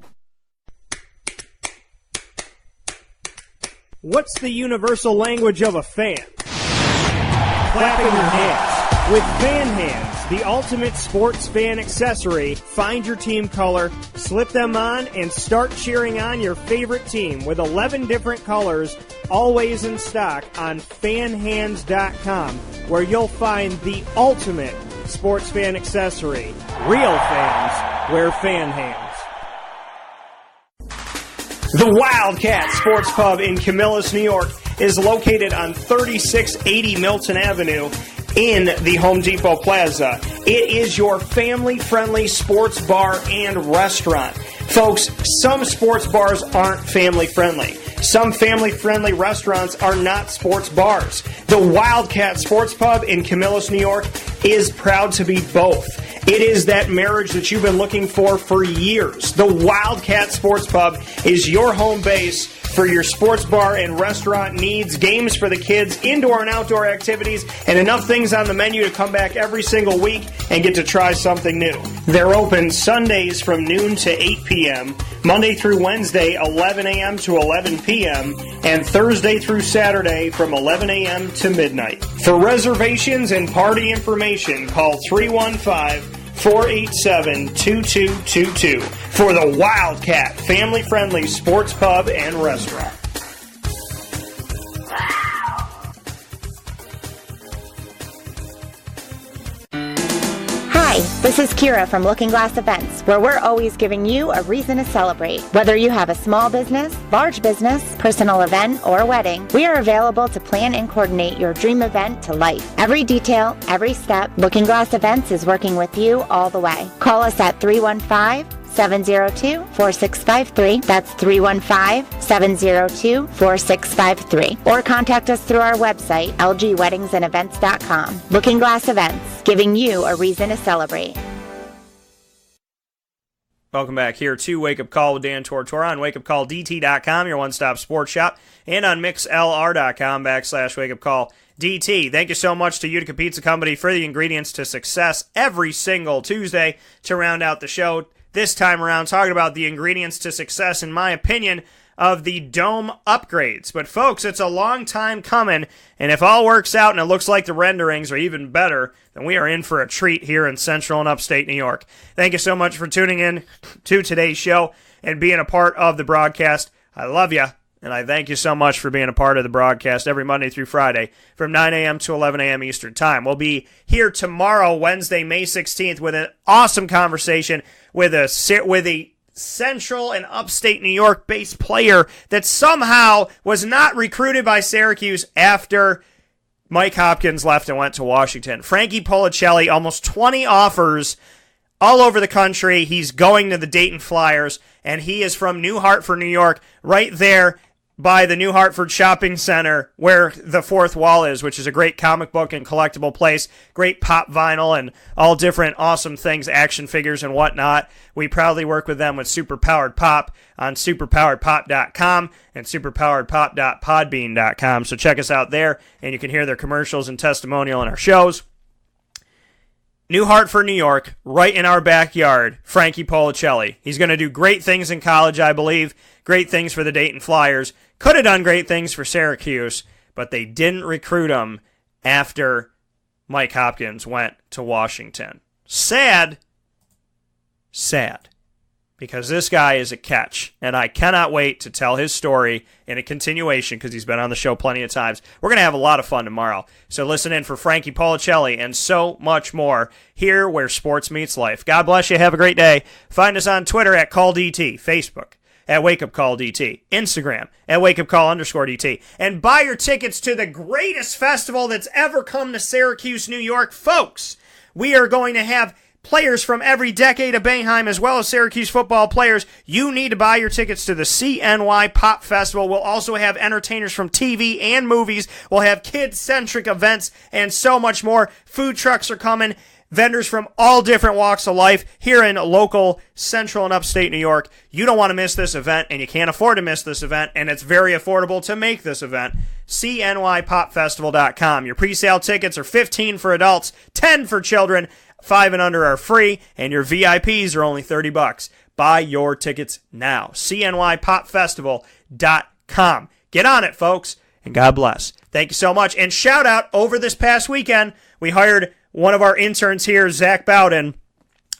What's the universal language of a fan? Clapping your hands. With Fan Hands, the ultimate sports fan accessory, find your team color, slip them on, and start cheering on your favorite team with 11 different colors, always in stock on fanhands.com, where you'll find the ultimate sports fan accessory. Real fans wear Fan Hands. The Wildcat Sports Pub in Camillus, New York is located on 3680 Milton Avenue in the Home Depot Plaza. It is your family-friendly sports bar and restaurant. Folks, some sports bars aren't family-friendly. Some family-friendly restaurants are not sports bars. The Wildcat Sports Pub in Camillus, New York is proud to be both. It is that marriage that you've been looking for years. The Wildcat Sports Pub is your home base for your sports bar and restaurant needs, games for the kids, indoor and outdoor activities, and enough things on the menu to come back every single week and get to try something new. They're open Sundays from noon to 8 p.m., Monday through Wednesday, 11 a.m. to 11 p.m., and Thursday through Saturday from 11 a.m. to midnight. For reservations and party information, call 315-487-2222 for the Wildcat family-friendly sports pub and restaurant. Hi, this is Kira from Looking Glass Events, where we're always giving you a reason to celebrate. Whether you have a small business, large business, personal event, or wedding, we are available to plan and coordinate your dream event to life. Every detail, every step, Looking Glass Events is working with you all the way. Call us at 315-702-4653. That's 315-702-4653. Or contact us through our website, lgweddingsandevents.com. Looking Glass Events, giving you a reason to celebrate. Welcome back here to Wake Up Call with Dan Tortora on wakeupcalldt.com, your one-stop sports shop, and on mixlr.com/wakeupcalldt. Thank you so much to Utica Pizza Company for the ingredients to success every single Tuesday to round out the show. This time around, talking about the ingredients to success, in my opinion, of the dome upgrades. But folks, it's a long time coming, and if all works out and it looks like the renderings are even better, then we are in for a treat here in Central and Upstate New York. Thank you so much for tuning in to today's show and being a part of the broadcast. I love you, and I thank you so much for being a part of the broadcast every Monday through Friday from 9 a.m. to 11 a.m. Eastern Time. We'll be here tomorrow, Wednesday, May 16th, with an awesome conversation with a Central and Upstate New York based player that somehow was not recruited by Syracuse after Mike Hopkins left and went to Washington. Frankie Policelli, almost 20 offers all over the country. He's going to the Dayton Flyers, and he is from New Hartford, New York, right there by the New Hartford Shopping Center where the Fourth Wall is, which is a great comic book and collectible place, great pop vinyl and all different awesome things, action figures and whatnot. We proudly work with them with Superpowered Pop on superpoweredpop.com and superpoweredpop.podbean.com. So check us out there, and you can hear their commercials and testimonial in our shows. New Hartford, New York, right in our backyard, Frankie Policelli. He's going to do great things in college, I believe, great things for the Dayton Flyers. Could have done great things for Syracuse, but they didn't recruit him after Mike Hopkins went to Washington. Sad, because this guy is a catch, and I cannot wait to tell his story in a continuation because he's been on the show plenty of times. We're going to have a lot of fun tomorrow, so listen in for Frankie Policelli and so much more here where sports meets life. God bless you. Have a great day. Find us on Twitter at CallDT, Facebook at WakeUpCallDT, Instagram at WakeUpCall_DT, and buy your tickets to the greatest festival that's ever come to Syracuse, New York. Folks, we are going to have players from every decade of Boeheim, as well as Syracuse football players. You need to buy your tickets to the CNY Pop Festival. We'll also have entertainers from TV and movies. We'll have kid-centric events and so much more. Food trucks are coming. Vendors from all different walks of life here in local central and upstate New York. You don't want to miss this event, and you can't afford to miss this event, and it's very affordable to make this event. CNYPopFestival.com. Your pre-sale tickets are $15 for adults, $10 for children, 5 and under are free, and your VIPs are only $30. Buy your tickets now. CNYPopFestival.com. Get on it, folks, and God bless. Thank you so much. And shout out, over this past weekend, we hired one of our interns here, Zach Bowden.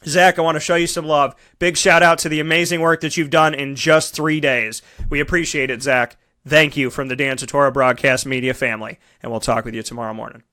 Zach, I want to show you some love. Big shout out to the amazing work that you've done in just 3 days. We appreciate it, Zach. Thank you from the Dan Tortora Broadcast Media family, and we'll talk with you tomorrow morning.